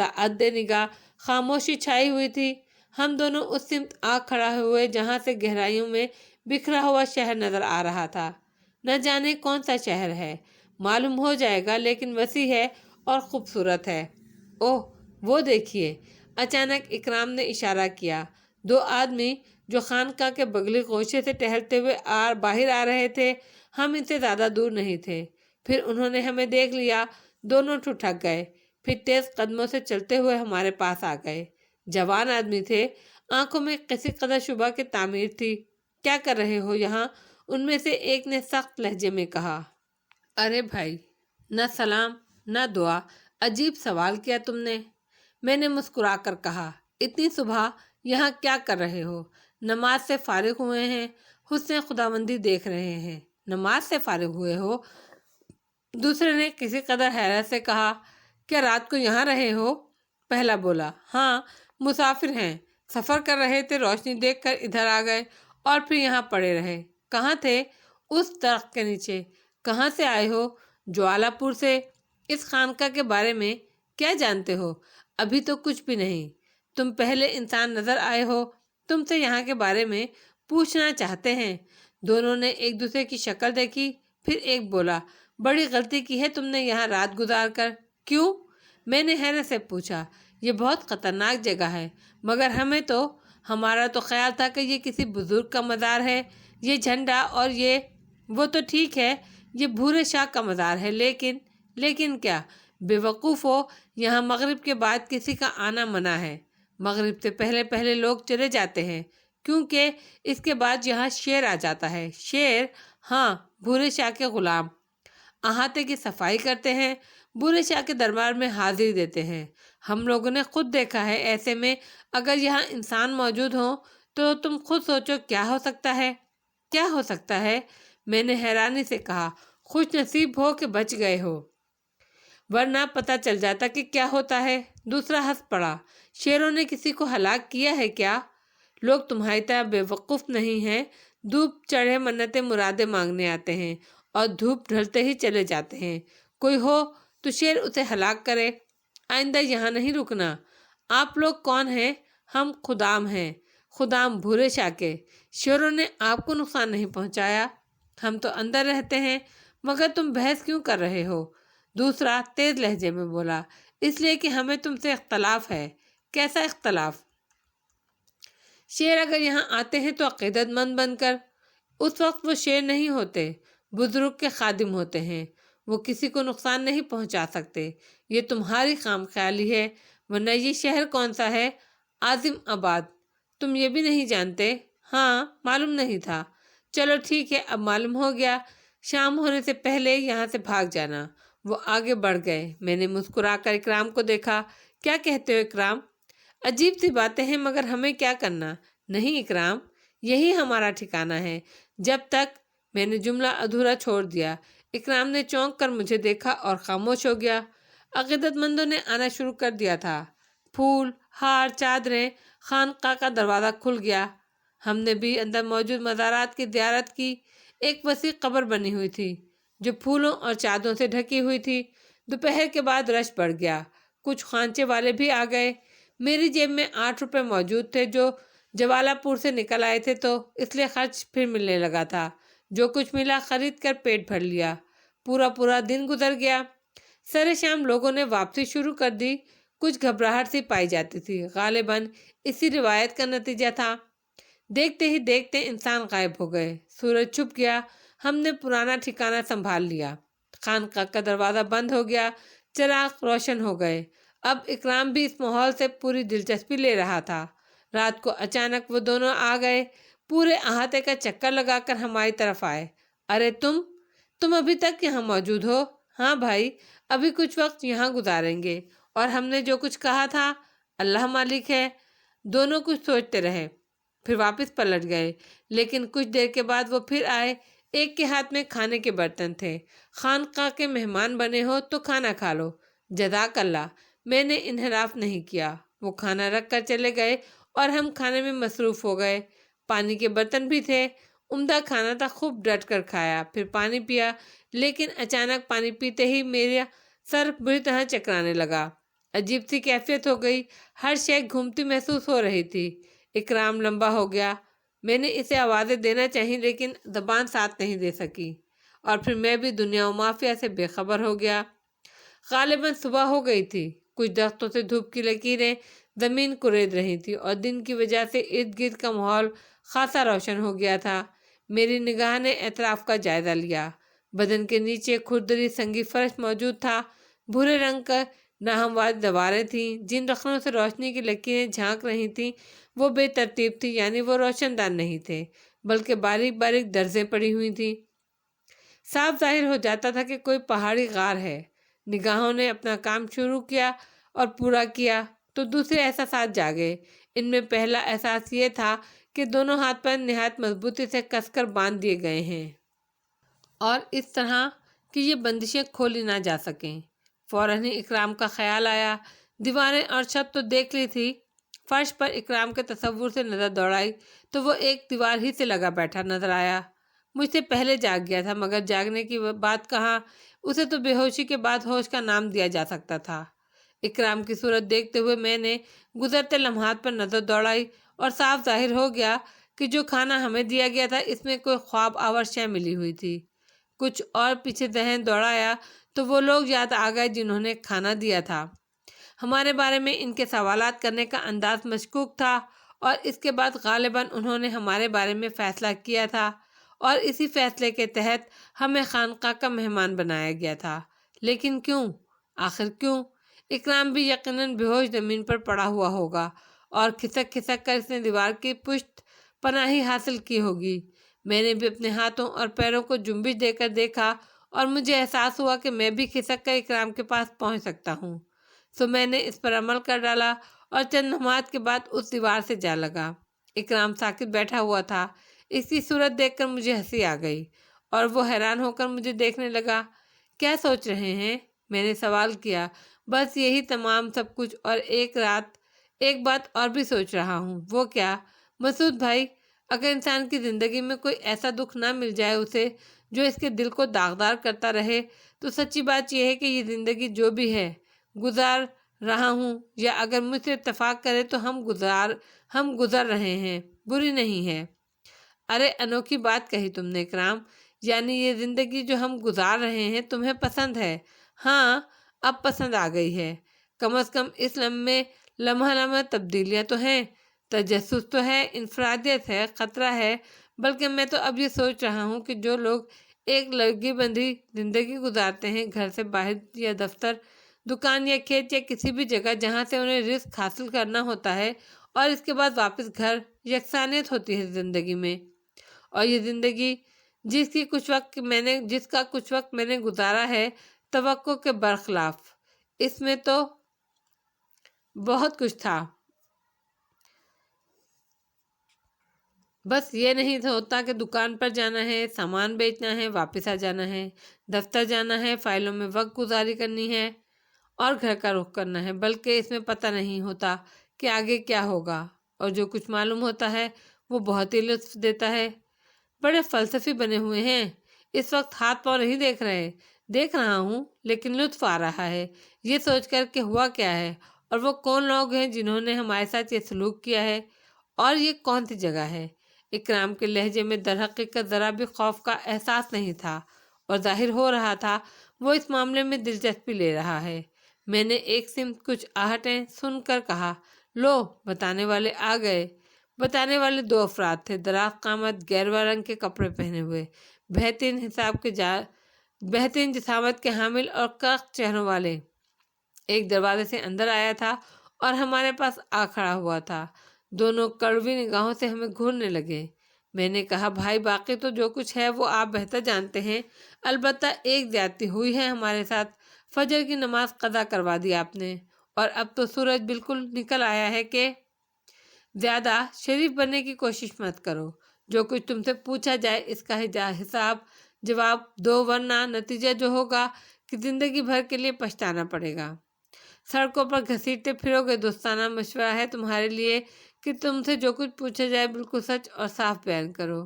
تعدد نگاہ خاموشی چھائی ہوئی تھی۔ ہم دونوں اس سمت آ کھڑا ہوئے جہاں سے گہرائیوں میں بکھرا ہوا شہر نظر آ رہا تھا۔ نہ جانے کون سا شہر ہے، معلوم ہو جائے گا، لیکن وسیع ہے اور خوبصورت ہے۔ اوہ وہ دیکھیے، اچانک اکرام نے اشارہ کیا۔ دو آدمی جو خانقاہ کے بغلی گوشے سے ٹہلتے ہوئے باہر آ رہے تھے۔ ہم ان سے زیادہ دور نہیں تھے۔ پھر انہوں نے ہمیں دیکھ لیا، دونوں ٹھٹک گئے، پھر تیز قدموں سے چلتے ہوئے ہمارے پاس آ گئے۔ جوان آدمی تھے، آنکھوں میں کسی قدر شبہ کی تعمیر تھی۔ کیا کر رہے ہو یہاں؟ ان میں سے ایک نے سخت لہجے میں کہا۔ ارے بھائی، نہ سلام نہ دعا، عجیب سوال کیا تم نے۔ میں نے مسکرا کر کہا، اتنی صبح یہاں کیا کر رہے ہو؟ نماز سے فارغ ہوئے ہیں، حسن خداوندی دیکھ رہے ہیں۔ نماز سے فارغ ہوئے ہو؟ دوسرے نے کسی قدر حیرت سے کہا، کیا رات کو یہاں رہے ہو؟ پہلا بولا، ہاں، مسافر ہیں، سفر کر رہے تھے، روشنی دیکھ کر ادھر آ گئے اور پھر یہاں پڑے رہے۔ کہاں تھے؟ اس درخت کے نیچے۔ کہاں سے آئے ہو؟ جوالا پور سے۔ اس خانقاہ کے بارے میں کیا جانتے ہو؟ ابھی تو کچھ بھی نہیں۔ تم پہلے انسان نظر آئے ہو، تم سے یہاں کے بارے میں پوچھنا چاہتے ہیں۔ دونوں نے ایک دوسرے کی شکل دیکھی، پھر ایک بولا، بڑی غلطی کی ہے تم نے یہاں رات گزار کر۔ کیوں؟ میں نے حیرت سے پوچھا۔ یہ بہت خطرناک جگہ ہے، مگر ہمارا تو خیال تھا کہ یہ کسی بزرگ کا مزار ہے۔ یہ جھنڈا اور وہ تو ٹھیک ہے، یہ بھورے شاہ کا مزار ہے، لیکن کیا بے وقوف ہو، یہاں مغرب کے بعد کسی کا آنا منع ہے۔ مغرب سے پہلے لوگ چلے جاتے ہیں، کیونکہ اس کے بعد یہاں شیر آ جاتا ہے۔ شیر؟ ہاں، بھورے شاہ کے غلام احاطے کی صفائی کرتے ہیں، بھورے شاہ کے دربار میں حاضری دیتے ہیں۔ ہم لوگوں نے خود دیکھا ہے۔ ایسے میں اگر یہاں انسان موجود ہوں تو تم خود سوچو کیا ہو سکتا ہے؟ کیا ہو سکتا ہے؟ میں نے حیرانی سے کہا۔ خوش نصیب ہو کہ بچ گئے ہو، ورنہ پتہ چل جاتا کہ کیا ہوتا ہے۔ دوسرا ہنس پڑا۔ شیروں نے کسی کو ہلاک کیا ہے کیا؟ لوگ تمہاری طرح بے وقوف نہیں ہیں۔ دھوپ چڑھے منتیں مرادیں مانگنے آتے ہیں اور دھوپ ڈھلتے ہی چلے جاتے ہیں۔ کوئی ہو تو شیر اسے ہلاک کرے۔ آئندہ یہاں نہیں رکنا۔ آپ لوگ کون ہیں؟ ہم خدام ہیں، خدام بھورے شاہ کے۔ شیروں نے آپ کو نقصان نہیں پہنچایا، ہم تو اندر رہتے ہیں۔ مگر تم بحث کیوں کر رہے ہو؟ دوسرا تیز لہجے میں بولا۔ اس لیے کہ ہمیں تم سے اختلاف ہے۔ کیسا اختلاف؟ شیر اگر یہاں آتے ہیں تو عقیدت مند بن کر، اس وقت وہ شیر نہیں ہوتے، بزرگ کے خادم ہوتے ہیں۔ وہ کسی کو نقصان نہیں پہنچا سکتے۔ یہ تمہاری خام خیالی ہے، ورنہ یہ شہر کون سا ہے؟ عاظم آباد۔ تم یہ بھی نہیں جانتے؟ ہاں، معلوم نہیں تھا۔ چلو ٹھیک ہے، اب معلوم ہو گیا۔ شام ہونے سے پہلے یہاں سے بھاگ جانا۔ وہ آگے بڑھ گئے۔ میں نے مسکرا کر اکرام کو دیکھا۔ کیا کہتے ہو اکرام؟ عجیب سی باتیں ہیں، مگر ہمیں کیا کرنا؟ نہیں اکرام، یہی ہمارا ٹھکانہ ہے جب تک۔ میں نے جملہ ادھورا چھوڑ دیا۔ اکرام نے چونک کر مجھے دیکھا اور خاموش ہو گیا۔ عقیدت مندوں نے آنا شروع کر دیا تھا۔ پھول، ہار، چادریں، خانقاہ کا دروازہ کھل گیا۔ ہم نے بھی اندر موجود مزارات کی زیارت کی۔ ایک وسیع قبر بنی ہوئی تھی جو پھولوں اور چادروں سے ڈھکی ہوئی تھی۔ دوپہر کے بعد رش بڑھ گیا، کچھ خوانچے والے بھی آ گئے۔ میری جیب میں 8 روپے موجود تھے جو جوالا پور سے نکل آئے تھے، تو اس لیے خرچ پھر ملنے لگا تھا۔ جو کچھ ملا خرید کر پیٹ بھر لیا۔ پورا دن گزر گیا۔ سر شام لوگوں نے واپسی شروع کر دی۔ کچھ گھبراہٹ سی پائی جاتی تھی، غالباً اسی روایت کا نتیجہ تھا۔ دیکھتے ہی دیکھتے انسان غائب ہو گئے، سورج چھپ گیا۔ ہم نے پرانا ٹھکانہ سنبھال لیا۔ خانقاہ کا دروازہ بند ہو گیا، چراغ روشن ہو گئے۔ اب اکرام بھی اس ماحول سے پوری دلچسپی لے رہا تھا۔ رات کو اچانک وہ دونوں آ گئے، پورے احاطے کا چکر لگا کر ہماری طرف آئے۔ ارے تم ابھی تک یہاں موجود ہو؟ ہاں بھائی، ابھی کچھ وقت یہاں گزاریں گے۔ اور ہم نے جو کچھ کہا تھا، اللہ مالک ہے۔ دونوں کچھ سوچتے رہے، پھر واپس پلٹ گئے، لیکن کچھ دیر کے بعد وہ پھر آئے۔ ایک کے ہاتھ میں کھانے کے برتن تھے۔ خانقاہ کے مہمان بنے ہو تو کھانا کھا لو۔ جزاک اللہ۔ میں نے انحراف نہیں کیا۔ وہ کھانا رکھ کر چلے گئے اور ہم کھانے میں مصروف ہو گئے۔ پانی کے برتن بھی تھے۔ عمدہ کھانا تھا، خوب ڈٹ کر کھایا، پھر پانی پیا، لیکن اچانک پانی پیتے ہی میرا سر بری طرح چکرانے لگا۔ عجیب سی کیفیت ہو گئی، ہر شے گھومتی محسوس ہو رہی تھی۔ اکرام لمبا ہو گیا۔ میں نے اسے آوازیں دینا چاہی لیکن زبان ساتھ نہیں دے سکی، اور پھر میں بھی دنیا و مافیا سے بے خبر ہو گیا۔ غالباً صبح ہو گئی تھی، کچھ درختوں سے دھوپ کی لکیریں زمین کرید رہی تھی اور دن کی وجہ سے ارد گرد کا ماحول خاصا روشن ہو گیا تھا۔ میری نگاہ نے اطراف کا جائزہ لیا۔ بدن کے نیچے کھردری سنگی فرش موجود تھا، بھورے رنگ کا ناہموار دیواریں تھیں، جن رخنوں سے روشنی کی لکیریں جھانک رہی تھیں وہ بے ترتیب تھی، یعنی وہ روشن دان نہیں تھے بلکہ باریک باریک درزیں پڑی ہوئی تھیں۔ صاف ظاہر ہو جاتا تھا کہ کوئی پہاڑی غار ہے۔ نگاہوں نے اپنا کام شروع کیا اور پورا کیا تو دوسرے احساسات جاگے۔ ان میں پہلا احساس یہ تھا کہ دونوں ہاتھ پیر نہایت مضبوطی سے کس کر باندھ دیے گئے ہیں اور اس طرح کہ یہ بندشیں کھولی نہ جا سکیں۔ فوراً ہی اکرام کا خیال آیا۔ دیواریں اور چھت تو دیکھ لی تھی، فرش پر اکرام کے تصور سے نظر دوڑائی تو وہ ایک دیوار ہی سے لگا بیٹھا نظر آیا۔ مجھ سے پہلے جاگ گیا تھا، مگر جاگنے کی بات کہاں، اسے تو بے ہوشی کے بعد ہوش کا نام دیا جا سکتا تھا۔ اکرام کی صورت دیکھتے ہوئے میں نے گزرتے لمحات پر نظر دوڑائی اور صاف ظاہر ہو گیا کہ جو کھانا ہمیں دیا گیا تھا اس میں کوئی خواب آور شے ملی ہوئی تھی۔ کچھ اور پیچھے ذہن دوڑایا تو وہ لوگ یاد آ گئے جنہوں نے کھانا دیا تھا۔ ہمارے بارے میں ان کے سوالات کرنے کا انداز مشکوک تھا، اور اس کے بعد غالباً انہوں نے ہمارے بارے میں فیصلہ کیا تھا، اور اسی فیصلے کے تحت ہمیں خانقاہ کا مہمان بنایا گیا تھا۔ لیکن کیوں؟ آخر کیوں؟ اکرام بھی یقیناً بے ہوش زمین پر پڑا ہوا ہوگا، اور کھسک کھسک کر اس نے دیوار کی پشت پناہی حاصل کی ہوگی۔ میں نے بھی اپنے ہاتھوں اور پیروں کو جنبش دے کر دیکھا اور مجھے احساس ہوا کہ میں بھی کھسک کر اکرام کے پاس پہنچ سکتا ہوں، سو میں نے اس پر عمل کر ڈالا اور چند لمحات کے بعد اس دیوار سے جا لگا۔ اکرام ساکت بیٹھا ہوا تھا۔ اس کی صورت دیکھ کر مجھے ہنسی آ گئی اور وہ حیران ہو کر مجھے دیکھنے لگا۔ کیا سوچ رہے ہیں؟ میں نے سوال کیا۔ بس یہی تمام سب کچھ، اور ایک بات اور بھی سوچ رہا ہوں۔ وہ کیا؟ مسعود بھائی، اگر انسان کی زندگی میں کوئی ایسا دکھ نہ مل جائے اسے جو اس کے دل کو داغدار کرتا رہے، تو سچی بات یہ ہے کہ یہ زندگی جو بھی ہے گزار رہا ہوں، یا اگر مجھ سے اتفاق کرے تو ہم گزر رہے ہیں، بری نہیں ہے۔ ارے انوکھی بات کہی تم نے اکرام، یعنی یہ زندگی جو ہم گزار رہے ہیں تمہیں پسند ہے؟ ہاں، اب پسند آ گئی ہے۔ کم از کم اس لمحہ تبدیلیاں تو ہیں، تجسس تو ہے، انفرادیت ہے، خطرہ ہے۔ بلکہ میں تو اب یہ سوچ رہا ہوں کہ جو لوگ ایک لگی بندھی زندگی گزارتے ہیں، گھر سے باہر یا دفتر، دکان یا کھیت یا کسی بھی جگہ جہاں سے انہیں رزق حاصل کرنا ہوتا ہے، اور اس کے بعد واپس گھر، یکسانیت ہوتی ہے زندگی میں، اور یہ زندگی جس کا کچھ وقت میں نے گزارا ہے توقع کے برخلاف، اس میں تو بہت کچھ تھا۔ بس یہ نہیں ہوتا کہ دکان پر جانا ہے، سامان بیچنا ہے، واپس آ جانا ہے، دفتر جانا ہے، فائلوں میں وقت گزاری کرنی ہے اور گھر کا رخ کرنا ہے، بلکہ اس میں پتہ نہیں ہوتا کہ آگے کیا ہوگا، اور جو کچھ معلوم ہوتا ہے وہ بہت ہی لطف دیتا ہے۔ بڑے فلسفی بنے ہوئے ہیں۔ اس وقت ہاتھ پاؤں نہیں دیکھ رہا ہوں، لیکن لطف آ رہا ہے یہ سوچ کر کہ ہوا کیا ہے، اور وہ کون لوگ ہیں جنہوں نے ہمارے ساتھ یہ سلوک کیا ہے، اور یہ کون سی جگہ ہے۔ اکرام کے لہجے میں در حقیقت ذرا بھی خوف کا احساس نہیں تھا، اور ظاہر ہو رہا تھا وہ اس معاملے میں دلچسپی لے رہا ہے۔ میں نے ایک سمت کچھ آہٹیں سن کر کہا، لو، بتانے والے آ گئے۔ بتانے والے دو افراد تھے، دراز قامت، گیروا رنگ کے کپڑے پہنے ہوئے، بہترین جسامت کے حامل اور کرخ چہروں والے۔ ایک دروازے سے اندر آیا تھا اور ہمارے پاس آ کھڑا ہوا تھا۔ دونوں کڑوی نگاہوں سے ہمیں گھورنے لگے۔ میں نے کہا، بھائی، باقی تو جو کچھ ہے وہ آپ بہتر جانتے ہیں، البتہ ایک زیادتی ہوئی ہے ہمارے ساتھ۔ فجر کی نماز قضا کروا دی آپ نے، اور اب تو سورج بالکل نکل آیا ہے کہ زیادہ شریف بننے کی کوشش مت کرو۔ جو کچھ تم سے پوچھا جائے اس کا حساب جواب دو، ورنہ نتیجہ جو ہوگا کہ زندگی بھر کے لیے پچھتانا پڑے گا۔ سڑکوں پر گھسیٹتے پھرو گے۔ دوستانہ مشورہ ہے تمہارے لیے کہ تم سے جو کچھ پوچھا جائے بالکل سچ اور صاف بیان کرو۔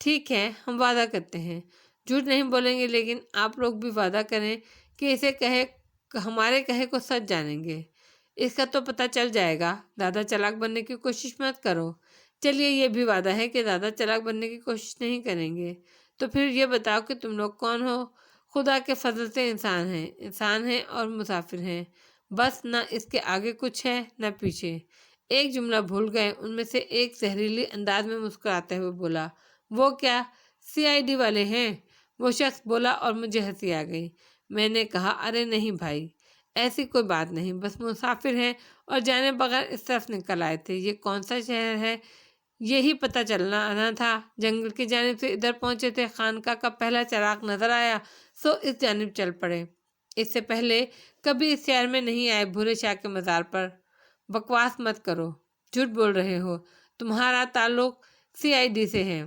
ٹھیک ہے، ہم وعدہ کرتے ہیں، جھوٹ نہیں بولیں گے، لیکن آپ لوگ بھی وعدہ کریں کہ ہمارے کہے کو سچ جانیں گے۔ اس کا تو پتہ چل جائے گا۔ زیادہ چالاک بننے کی کوشش مت کرو۔ چلیے یہ بھی وعدہ ہے کہ زیادہ چالاک بننے کی کوشش نہیں کریں گے۔ تو پھر یہ بتاؤ کہ تم لوگ کون ہو؟ خدا کے فضل سے انسان ہیں اور مسافر ہیں، بس نہ اس کے آگے کچھ ہے نہ پیچھے۔ ایک جملہ بھول گئے۔ ان میں سے ایک زہریلی انداز میں مسکراتے ہوئے بولا، وہ کیا CID والے ہیں؟ وہ شخص بولا اور مجھے ہنسی آ گئی۔ میں نے کہا، ارے نہیں بھائی، ایسی کوئی بات نہیں، بس مسافر ہیں اور جانے بغیر اس طرف نکل آئے تھے۔ یہ کون سا شہر ہے یہی پتہ چلنا آنا تھا۔ جنگل کی جانب سے ادھر پہنچے تھے، خانقاہ کا پہلا چراغ نظر آیا سو اس جانب چل پڑے۔ اس سے پہلے کبھی اس شہر میں نہیں آئے بھورے شاہ کے مزار پر؟ بکواس مت کرو، جھوٹ بول رہے ہو، تمہارا تعلق CID سے ہے۔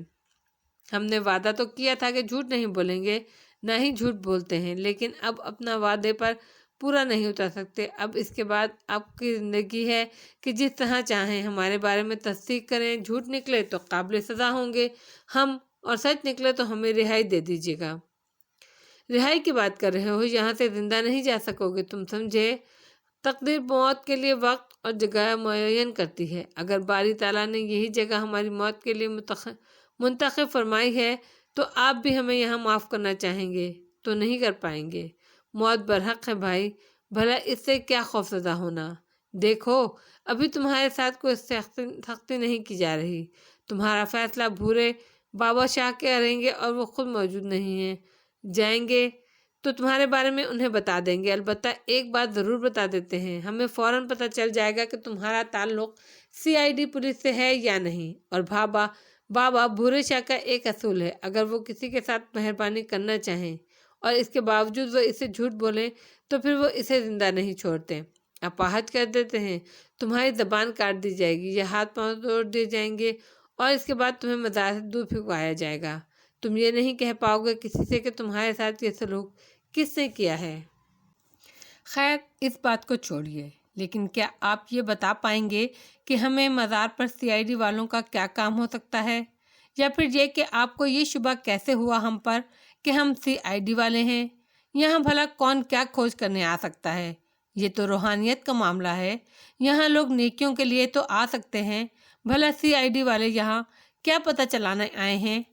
ہم نے وعدہ تو کیا تھا کہ جھوٹ نہیں بولیں گے، نہ ہی جھوٹ بولتے ہیں، لیکن اب اپنا وعدے پر پورا نہیں اتر سکتے۔ اب اس کے بعد آپ کی زندگی ہے کہ جس طرح چاہیں ہمارے بارے میں تصدیق کریں۔ جھوٹ نکلے تو قابل سزا ہوں گے ہم، اور سچ نکلے تو ہمیں رہائی دے دیجیے گا۔ رہائی کی بات کر رہے ہو؟ یہاں سے زندہ نہیں جا سکو گے، تم سمجھے؟ تقدیر موت کے لیے وقت اور جگہ معین کرتی ہے۔ اگر باری تعالیٰ نے یہی جگہ ہماری موت کے لیے منتخب فرمائی ہے تو آپ بھی ہمیں یہاں معاف کرنا چاہیں گے تو نہیں کر پائیں گے۔ موت برحق ہے بھائی، بھلا اس سے کیا خوفزدہ ہونا؟ دیکھو، ابھی تمہارے ساتھ کوئی سختی نہیں کی جا رہی۔ تمہارا فیصلہ بھورے بابا شاہ کریں گے اور وہ خود موجود نہیں ہیں۔ جائیں گے تو تمہارے بارے میں انہیں بتا دیں گے۔ البتہ ایک بات ضرور بتا دیتے ہیں، ہمیں فوراً پتہ چل جائے گا کہ تمہارا تعلق CID پولیس سے ہے یا نہیں۔ اور بابا بھورے شاہ کا ایک اصول ہے، اگر وہ کسی کے ساتھ مہربانی کرنا چاہیں اور اس کے باوجود وہ اسے جھوٹ بولیں تو پھر وہ اسے زندہ نہیں چھوڑتے، اپاہج کر دیتے ہیں۔ تمہاری زبان کاٹ دی جائے گی یا ہاتھ پاؤں توڑ دیے جائیں گے اور اس کے بعد تمہیں مزار سے دور پھینکوایا جائے گا۔ تم یہ نہیں کہہ پاؤ گے کسی سے کہ تمہارے ساتھ یہ سلوک کس نے کیا ہے۔ خیر، اس بات کو چھوڑیے، لیکن کیا آپ یہ بتا پائیں گے کہ ہمیں مزار پر CID والوں کا کیا کام ہو سکتا ہے؟ یا پھر یہ کہ آپ کو یہ شبہ کیسے ہوا ہم پر کہ ہم CID والے ہیں؟ یہاں بھلا کون کیا کھوج کرنے آ سکتا ہے؟ یہ تو روحانیت کا معاملہ ہے، یہاں لوگ نیکیوں کے لیے تو آ سکتے ہیں، بھلا CID والے یہاں کیا پتہ چلانے آئے ہیں؟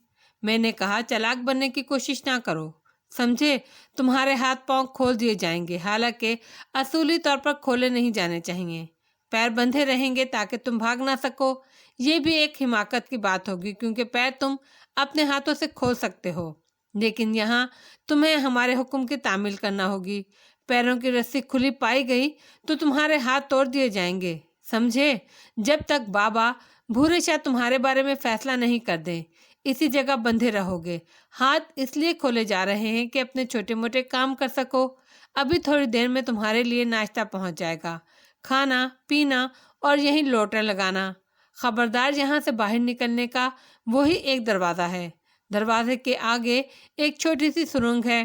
میں نے کہا، چالاک بننے کی کوشش نہ کرو، سمجھے؟ تمہارے ہاتھ پاؤں کھول دیے جائیں گے، حالانکہ اصولی طور پر کھولے نہیں جانے چاہیے۔ پیر بندھے رہیں گے تاکہ تم بھاگ نہ سکو۔ یہ بھی ایک حماقت کی بات ہوگی، کیونکہ پیر تم اپنے ہاتھوں سے کھول سکتے ہو، لیکن یہاں تمہیں ہمارے حکم کی تعمیل کرنا ہوگی۔ پیروں کی رسی کھلی پائی گئی تو تمہارے ہاتھ توڑ دیے جائیں گے، سمجھے؟ جب تک بابا بھورے شاہ تمہارے بارے میں فیصلہ نہیں کر دیں، اسی جگہ بندھے رہو گے۔ ہاتھ اس لیے کھولے جا رہے ہیں کہ اپنے چھوٹے موٹے کام کر سکو۔ ابھی تھوڑی دیر میں تمہارے لیے ناشتہ پہنچ جائے گا، کھانا پینا اور یہیں لوٹے لگانا۔ خبردار، یہاں سے باہر نکلنے کا وہی ایک دروازہ ہے۔ دروازے کے آگے ایک چھوٹی سی سرنگ ہے۔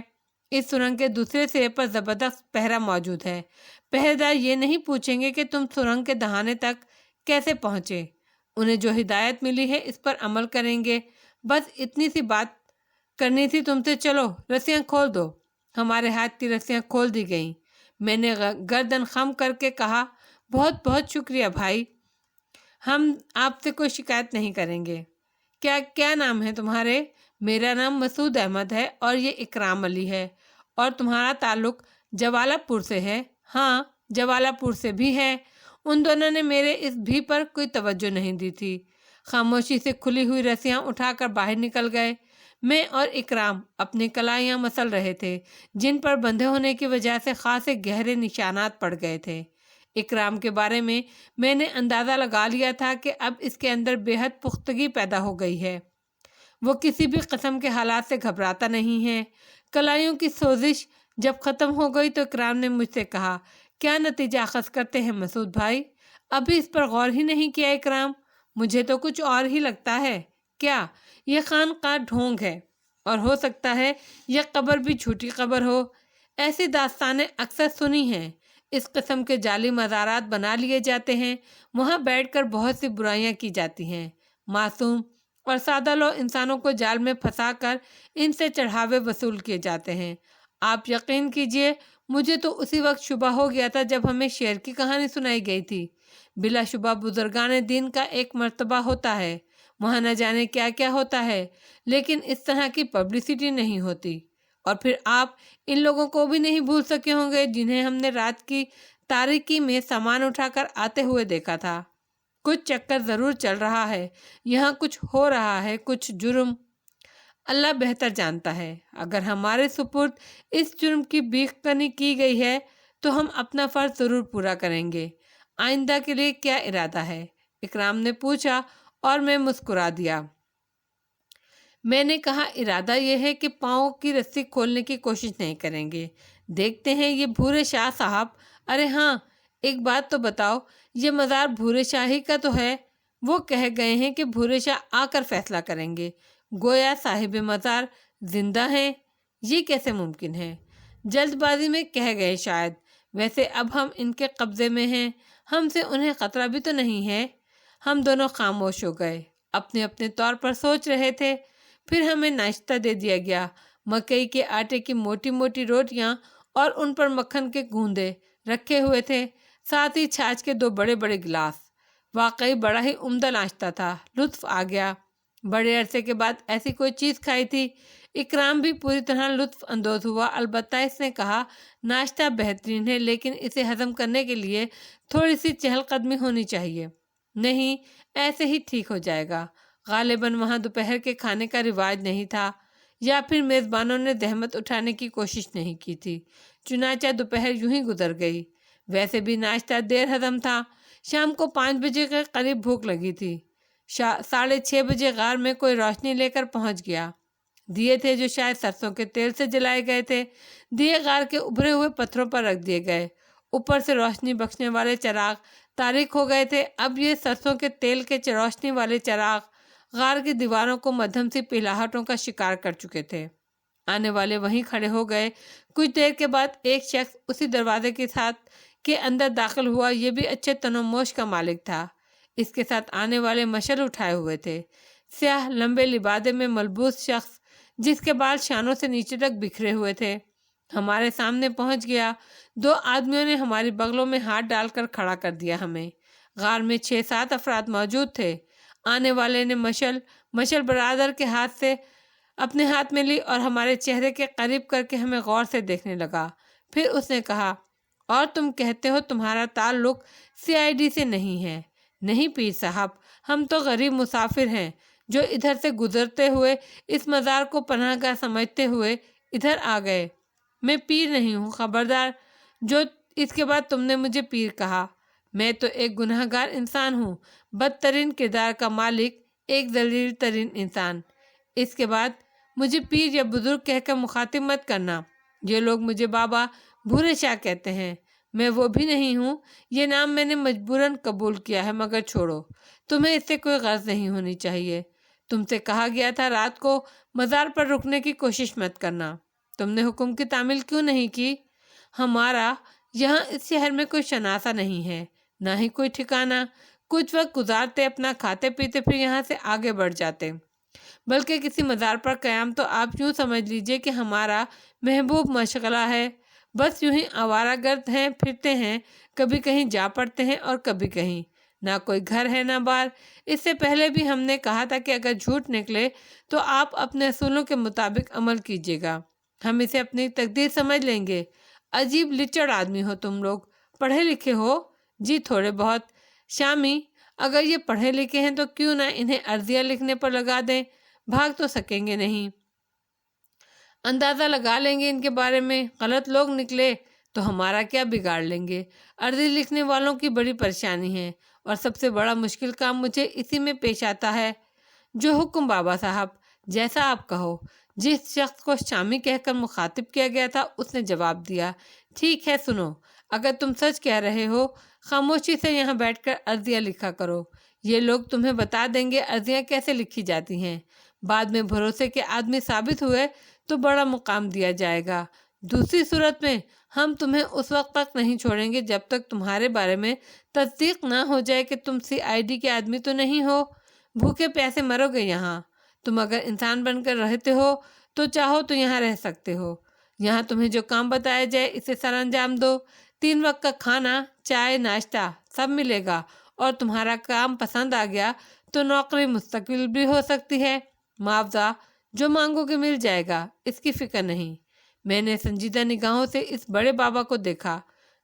اس سرنگ کے دوسرے سرے پر زبردست پہرا موجود ہے۔ پہرےدار یہ نہیں پوچھیں گے کہ تم سرنگ کے دہانے تک کیسے پہنچے، انہیں جو ہدایت ملی ہے اس پر عمل کریں گے۔ بس اتنی سی بات کرنی تھی تم سے، چلو رسیاں کھول دو۔ ہمارے ہاتھ کی رسیاں کھول دی گئیں۔ میں نے گردن خم کر کے کہا، بہت بہت شکریہ بھائی، ہم آپ سے کوئی شکایت نہیں کریں گے۔ کیا نام ہے تمہارے؟ میرا نام مسعود احمد ہے اور یہ اکرام علی ہے۔ اور تمہارا تعلق جوالہ پور سے ہے؟ ہاں، جوالہ پور سے بھی ہے۔ ان دونوں نے میرے اس بھی پر کوئی توجہ نہیں دی تھی، خاموشی سے کھلی ہوئی رسیاں اٹھا کر باہر نکل گئے۔ میں اور اکرام اپنی کلائیاں مسل رہے تھے، جن پر بندھے ہونے کی وجہ سے خاصے گہرے نشانات پڑ گئے تھے۔ اکرام کے بارے میں نے اندازہ لگا لیا تھا کہ اب اس کے اندر بے حد پختگی پیدا ہو گئی ہے، وہ کسی بھی قسم کے حالات سے گھبراتا نہیں ہے۔ کلائیوں کی سوزش جب ختم ہو گئی تو اکرام نے مجھ سے کہا، کیا نتیجہ اخذ کرتے ہیں مسعود بھائی؟ ابھی اس پر غور ہی نہیں کیا اکرام، مجھے تو کچھ اور ہی لگتا ہے۔ کیا؟ یہ خانقاہ ڈھونگ ہے، اور ہو سکتا ہے یہ قبر بھی جھوٹی قبر ہو۔ ایسی داستانیں اکثر سنی ہیں، اس قسم کے جعلی مزارات بنا لیے جاتے ہیں، وہاں بیٹھ کر بہت سی برائیاں کی جاتی ہیں، معصوم اور سادہ لوگ انسانوں کو جال میں پھنسا کر ان سے چڑھاوے وصول کیے جاتے ہیں۔ آپ یقین کیجئے، مجھے تو اسی وقت شبہ ہو گیا تھا جب ہمیں شعر کی کہانی سنائی گئی تھی۔ بلا شبہ بزرگان دین کا ایک مرتبہ ہوتا ہے، وہاں نہ جانے کیا کیا ہوتا ہے، لیکن اس طرح کی پبلسٹی نہیں ہوتی۔ اور پھر آپ ان لوگوں کو بھی نہیں بھول سکے ہوں گے جنہیں ہم نے رات کی تاریکی میں سامان اٹھا کر آتے ہوئے دیکھا تھا۔ کچھ چکر ضرور چل رہا ہے، یہاں کچھ ہو رہا ہے، کچھ جرم۔ اللہ بہتر جانتا ہے۔ اگر ہمارے سپرد اس جرم کی بیخ کنی کی گئی ہے تو ہم اپنا فرض ضرور پورا کریں گے۔ آئندہ کے لیے کیا ارادہ ہے؟ اکرام نے پوچھا اور میں مسکرا دیا۔ میں نے کہا ارادہ یہ ہے کہ پاؤں کی رسی کھولنے کی کوشش نہیں کریں گے۔ دیکھتے ہیں یہ بھورے شاہ صاحب، ارے ہاں ایک بات تو بتاؤ، یہ مزار بھورے شاہ ہی کا تو ہے؟ وہ کہہ گئے ہیں کہ بھورے شاہ آ کر فیصلہ کریں گے، گویا صاحب مزار زندہ ہیں۔ یہ کیسے ممکن ہے؟ جلد بازی میں کہہ گئے شاید۔ ویسے اب ہم ان کے قبضے میں ہیں، ہم سے انہیں خطرہ بھی تو نہیں ہے۔ ہم دونوں خاموش ہو گئے، اپنے اپنے طور پر سوچ رہے تھے۔ پھر ہمیں ناشتہ دے دیا گیا، مکئی کے آٹے کی موٹی موٹی روٹیاں اور ان پر مکھن کے گوندے رکھے ہوئے تھے، ساتھ ہی چھاچھ کے 2 بڑے بڑے گلاس۔ واقعی بڑا ہی عمدہ ناشتہ تھا، لطف آ گیا۔ بڑے عرصے کے بعد ایسی کوئی چیز کھائی تھی۔ اکرام بھی پوری طرح لطف اندوز ہوا، البتہ اس نے کہا ناشتہ بہترین ہے لیکن اسے ہضم کرنے کے لیے تھوڑی سی چہل قدمی ہونی چاہیے۔ نہیں، ایسے ہی ٹھیک ہو جائے گا۔ غالباً وہاں دوپہر کے کھانے کا رواج نہیں تھا، یا پھر میزبانوں نے زحمت اٹھانے کی کوشش نہیں کی تھی، چنانچہ دوپہر یوں ہی گزر گئی۔ ویسے بھی ناشتہ دیر ہضم تھا۔ شام کو 5 بجے کے قریب بھوک لگی تھی۔ 6:30 بجے غار میں کوئی روشنی لے کر پہنچ گیا۔ دیے تھے جو شاید سرسوں کے تیل سے جلائے گئے تھے۔ دیے غار کے ابھرے ہوئے پتھروں پر رکھ دیے گئے، اوپر سے روشنی بخشنے والے چراغ تاریک ہو گئے تھے۔ اب یہ سرسوں کے تیل کے روشنی والے چراغ غار کی دیواروں کو مدھم سی پہلاہٹوں کا شکار کر چکے تھے۔ آنے والے وہیں کھڑے ہو گئے۔ کچھ دیر کے بعد ایک شخص اسی دروازے کے ساتھ کے اندر داخل ہوا، یہ بھی اچھے تنوموش کا مالک تھا۔ اس کے ساتھ آنے والے مشل اٹھائے ہوئے تھے، سیاہ لمبے لبادے میں ملبوس شخص جس کے بال شانوں سے نیچے تک بکھرے ہوئے تھے، ہمارے سامنے پہنچ گیا۔ 2 آدمیوں نے ہماری بغلوں میں ہاتھ ڈال کر کھڑا کر دیا ہمیں۔ غار میں 6-7 افراد موجود تھے۔ آنے والے نے مشل برادر کے ہاتھ سے اپنے ہاتھ میں لی اور ہمارے چہرے کے قریب کر کے ہمیں غور سے دیکھنے لگا۔ پھر اس نے کہا، اور تم کہتے ہو تمہارا تعلق CID سے نہیں ہے؟ نہیں پیر صاحب، ہم تو غریب مسافر ہیں جو ادھر سے گزرتے ہوئے اس مزار کو پناہ گاہ سمجھتے ہوئے ادھر آ گئے۔ میں پیر نہیں ہوں، خبردار جو اس کے بعد تم نے مجھے پیر کہا۔ میں تو ایک گناہ گار انسان ہوں، بدترین کردار کا مالک، ایک ذلیل ترین انسان۔ اس کے بعد مجھے پیر یا بزرگ کہہ کر مخاطب مت کرنا۔ یہ لوگ مجھے بابا بھورے شاہ کہتے ہیں، میں وہ بھی نہیں ہوں۔ یہ نام میں نے مجبوراً قبول کیا ہے، مگر چھوڑو، تمہیں اس سے کوئی غرض نہیں ہونی چاہیے۔ تم سے کہا گیا تھا رات کو مزار پر رکنے کی کوشش مت کرنا، تم نے حکم کی تعمیل کیوں نہیں کی؟ ہمارا یہاں اس شہر میں کوئی شناسہ نہیں ہے، نہ ہی کوئی ٹھکانہ۔ کچھ وقت گزارتے، اپنا کھاتے پیتے، پھر یہاں سے آگے بڑھ جاتے۔ بلکہ کسی مزار پر قیام تو آپ یوں سمجھ لیجئے کہ ہمارا محبوب مشغلہ ہے۔ بس یوں ہی آوارہ گرد ہیں، پھرتے ہیں، کبھی کہیں جا پڑتے ہیں اور کبھی کہیں۔ نہ کوئی گھر ہے نہ بار۔ اس سے پہلے بھی ہم نے کہا تھا کہ اگر جھوٹ نکلے تو آپ اپنے اصولوں کے مطابق عمل کیجیے گا، ہم اسے اپنی تقدیر سمجھ لیں گے۔ عجیب لچڑ آدمی ہو تم لوگ۔ پڑھے لکھے ہو؟ جی تھوڑے بہت۔ شامی، اگر یہ پڑھے لکھے ہیں تو کیوں نہ انہیں عرضیہ لکھنے پر لگا دیں، بھاگ تو سکیں گے نہیں، اندازہ لگا لیں گے ان کے بارے میں۔ غلط لوگ نکلے تو ہمارا کیا بگاڑ لیں گے؟ عرضی لکھنے والوں کی بڑی پریشانی ہے، اور سب سے بڑا مشکل کام مجھے اسی میں پیش آتا ہے۔ جو حکم بابا صاحب، جیسا آپ کہو۔ جس شخص کو شامی کہہ کر مخاطب کیا گیا تھا اس نے جواب دیا، ٹھیک ہے سنو، اگر تم سچ کہہ رہے ہو خاموشی سے یہاں بیٹھ کر عرضیہ لکھا کرو، یہ لوگ تمہیں بتا دیں گے عرضیاں کیسے لکھی جاتی ہیں۔ بعد میں بھروسے کے آدمی ثابت ہوئے تو بڑا مقام دیا جائے گا۔ دوسری صورت میں ہم تمہیں اس وقت تک نہیں چھوڑیں گے جب تک تمہارے بارے میں تصدیق نہ ہو جائے کہ تم CID کے آدمی تو نہیں ہو۔ بھوکے پیاسے مرو گے یہاں۔ تم اگر انسان بن کر رہتے ہو تو چاہو تو یہاں رہ سکتے ہو، یہاں تمہیں جو کام بتایا جائے اسے سر انجام دو۔ 3 وقت کا کھانا، چائے، ناشتہ سب ملے گا، اور تمہارا کام پسند آ گیا تو نوکری مستقل بھی ہو سکتی ہے۔ معاوضہ جو مانگو گے مل جائے گا، اس کی فکر نہیں۔ میں نے سنجیدہ نگاہوں سے اس بڑے بابا کو دیکھا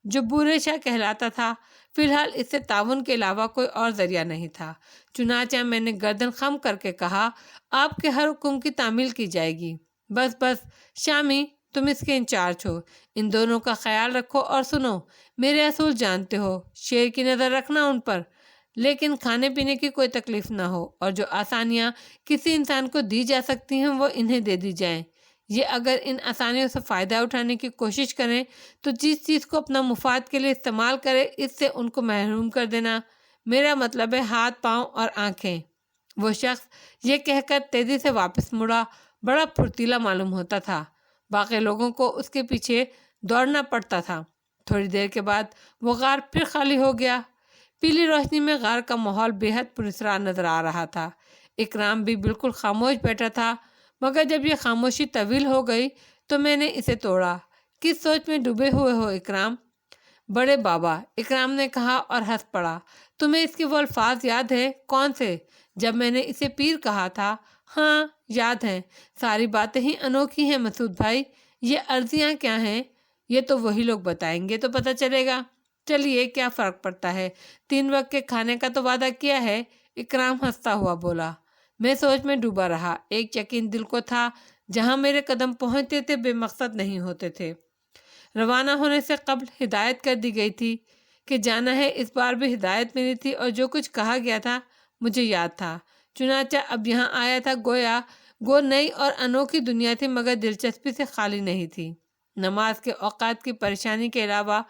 جو بورے شاہ کہلاتا تھا۔ فی الحال اس سے تعاون کے علاوہ کوئی اور ذریعہ نہیں تھا، چنانچہ میں نے گردن خم کر کے کہا، آپ کے ہر حکم کی تعمیل کی جائے گی۔ بس شامی، تم اس کے انچارج ہو، ان دونوں کا خیال رکھو اور سنو، میرے اصول جانتے ہو، شیر کی نظر رکھنا ان پر، لیکن کھانے پینے کی کوئی تکلیف نہ ہو، اور جو آسانیاں کسی انسان کو دی جا سکتی ہیں وہ انہیں دے دی جائیں۔ یہ اگر ان آسانیوں سے فائدہ اٹھانے کی کوشش کریں تو جس چیز کو اپنا مفاد کے لیے استعمال کرے اس سے ان کو محروم کر دینا، میرا مطلب ہے ہاتھ، پاؤں اور آنکھیں۔ وہ شخص یہ کہہ کر تیزی سے واپس مڑا، بڑا پھرتیلا معلوم ہوتا تھا۔ باقی لوگوں کو اس کے پیچھے دوڑنا پڑتا تھا۔ تھوڑی دیر کے بعد وہ غار پھر خالی ہو گیا۔ پیلی روشنی میں غار کا ماحول بے حد پراسرار نظر آ رہا تھا۔ اکرام بھی بالکل خاموش بیٹھا تھا، مگر جب یہ خاموشی طویل ہو گئی تو میں نے اسے توڑا۔ کس سوچ میں ڈوبے ہوئے ہو اکرام؟ بڑے بابا، اکرام نے کہا اور ہنس پڑا۔ تمہیں اس کے وہ الفاظ یاد ہے؟ کون سے؟ جب میں نے اسے پیر کہا تھا۔ ہاں یاد ہیں، ساری باتیں ہی انوکھی ہیں مسعود بھائی۔ یہ عرضیاں کیا ہیں؟ یہ تو وہی لوگ بتائیں گے تو پتہ چلے گا۔ چلیے، کیا فرق پڑتا ہے، 3 وقت کے کھانے کا تو وعدہ کیا ہے۔ اکرام ہنستا ہوا بولا۔ میں سوچ میں ڈوبا رہا۔ ایک یقین دل کو تھا، جہاں میرے قدم پہنچتے تھے بے مقصد نہیں ہوتے تھے۔ روانہ ہونے سے قبل ہدایت کر دی گئی تھی کہ جانا ہے۔ اس بار بھی ہدایت ملی تھی اور جو کچھ کہا گیا تھا مجھے یاد تھا، چنانچہ اب یہاں آیا تھا۔ گو نئی اور انوکھی دنیا تھی، مگر دلچسپی سے خالی نہیں تھی۔ نماز کے اوقات کی پریشانی کے علاوہ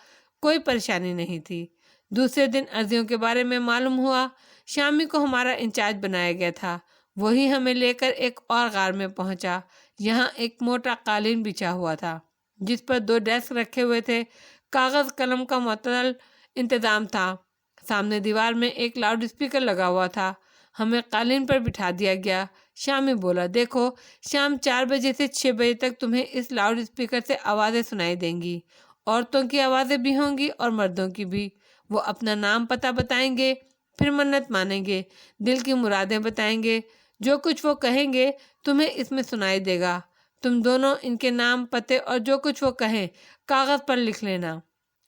کوئی پریشانی نہیں تھی۔ دوسرے دن عرضیوں کے بارے میں معلوم ہوا۔ شامی کو ہمارا انچارج بنایا گیا تھا۔ وہی ہمیں لے کر ایک اور غار میں پہنچا۔ یہاں ایک موٹا قالین بچھا ہوا تھا جس پر 2 ڈیسک رکھے ہوئے تھے۔ کاغذ قلم کا معتدل انتظام تھا۔ سامنے دیوار میں ایک لاؤڈ اسپیکر لگا ہوا تھا۔ ہمیں قالین پر بٹھا دیا گیا۔ شامی بولا، دیکھو، شام 4 بجے سے 6 بجے تک تمہیں اس لاؤڈ اسپیکر سے آوازیں سنائی دیں گی۔ عورتوں کی آوازیں بھی ہوں گی اور مردوں کی بھی۔ وہ اپنا نام پتہ بتائیں گے، پھر منت مانیں گے، دل کی مرادیں بتائیں گے۔ جو کچھ وہ کہیں گے تمہیں اس میں سنائی دے گا۔ تم دونوں ان کے نام، پتے اور جو کچھ وہ کہیں کاغذ پر لکھ لینا۔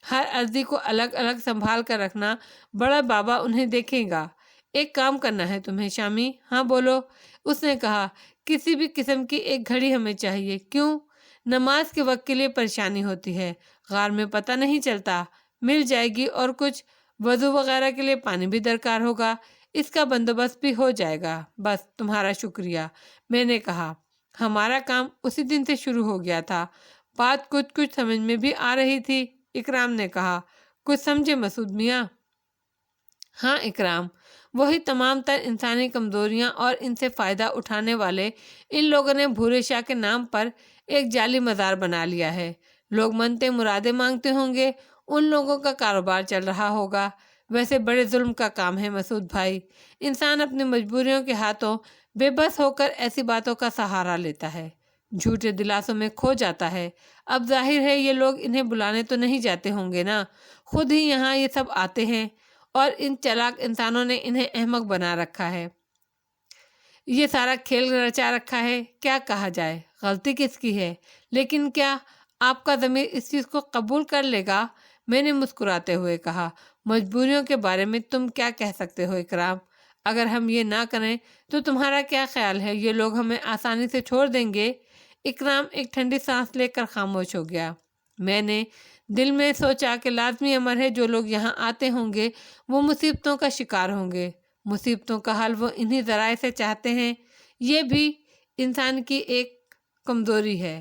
ہر عرضی کو الگ الگ سنبھال کر رکھنا۔ بڑا بابا انہیں دیکھے گا۔ ایک کام کرنا ہے تمہیں شامی۔ ہاں بولو، اس نے کہا۔ کسی بھی قسم کی ایک گھڑی ہمیں چاہیے۔ کیوں؟ نماز کے وقت کے لیے پریشانی ہوتی ہے، غار میں پتہ نہیں چلتا۔ مل جائے گی، اور کچھ وضو وغیرہ کے لیے پانی بھی درکار ہوگا، اس کا بندوبست بھی ہو جائے گا۔ بس تمہارا شکریہ، میں نے کہا۔ ہمارا کام اسی دن سے شروع ہو گیا تھا۔ بات کچھ سمجھ میں بھی آ رہی تھی۔ اکرام نے کہا، کچھ سمجھے مسعود میاں؟ ہاں اکرام، وہی تمام تر انسانی کمزوریاں اور ان سے فائدہ اٹھانے والے ان لوگوں نے بھورے شاہ کے نام پر ایک جعلی مزار بنا لیا ہے۔ لوگ منتیں مرادیں مانگتے ہوں گے، ان لوگوں کا کاروبار چل رہا ہوگا۔ ویسے بڑے ظلم کا کام ہے مسعود بھائی۔ انسان اپنی مجبوریوں کے ہاتھوں بے بس ہو کر ایسی باتوں کا سہارا لیتا ہے، جھوٹے دلاسوں میں کھو جاتا ہے۔ اب ظاہر ہے یہ لوگ انہیں بلانے تو نہیں جاتے ہوں گے نا، خود ہی یہاں یہ سب آتے ہیں، اور ان چالاک انسانوں نے انہیں احمق بنا رکھا ہے۔ یہ سارا کھیل رچا رکھا ہے۔ کیا کہا جائے، غلطی کس کی ہے؟ لیکن کیا آپ کا ضمیر اس چیز کو قبول کر لے گا؟ میں نے مسکراتے ہوئے کہا، مجبوریوں کے بارے میں تم کیا کہہ سکتے ہو اکرام؟ اگر ہم یہ نہ کریں تو تمہارا کیا خیال ہے یہ لوگ ہمیں آسانی سے چھوڑ دیں گے؟ اکرام ایک ٹھنڈی سانس لے کر خاموش ہو گیا۔ میں نے دل میں سوچا کہ لازمی امر ہے جو لوگ یہاں آتے ہوں گے وہ مصیبتوں کا شکار ہوں گے۔ مصیبتوں کا حل وہ انہی ذرائع سے چاہتے ہیں۔ یہ بھی انسان کی ایک کمزوری ہے۔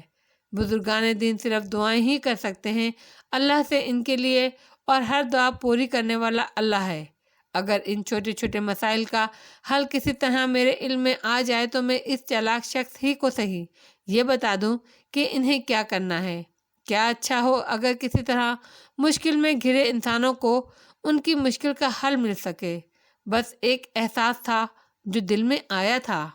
بزرگان دین صرف دعائیں ہی کر سکتے ہیں اللہ سے، ان کے لیے، اور ہر دعا پوری کرنے والا اللہ ہے۔ اگر ان چھوٹے چھوٹے مسائل کا حل کسی طرح میرے علم میں آ جائے تو میں اس چالاک شخص ہی کو صحیح یہ بتا دوں کہ انہیں کیا کرنا ہے۔ کیا اچھا ہو اگر کسی طرح مشکل میں گھرے انسانوں کو ان کی مشکل کا حل مل سکے۔ بس ایک احساس تھا جو دل میں آیا تھا۔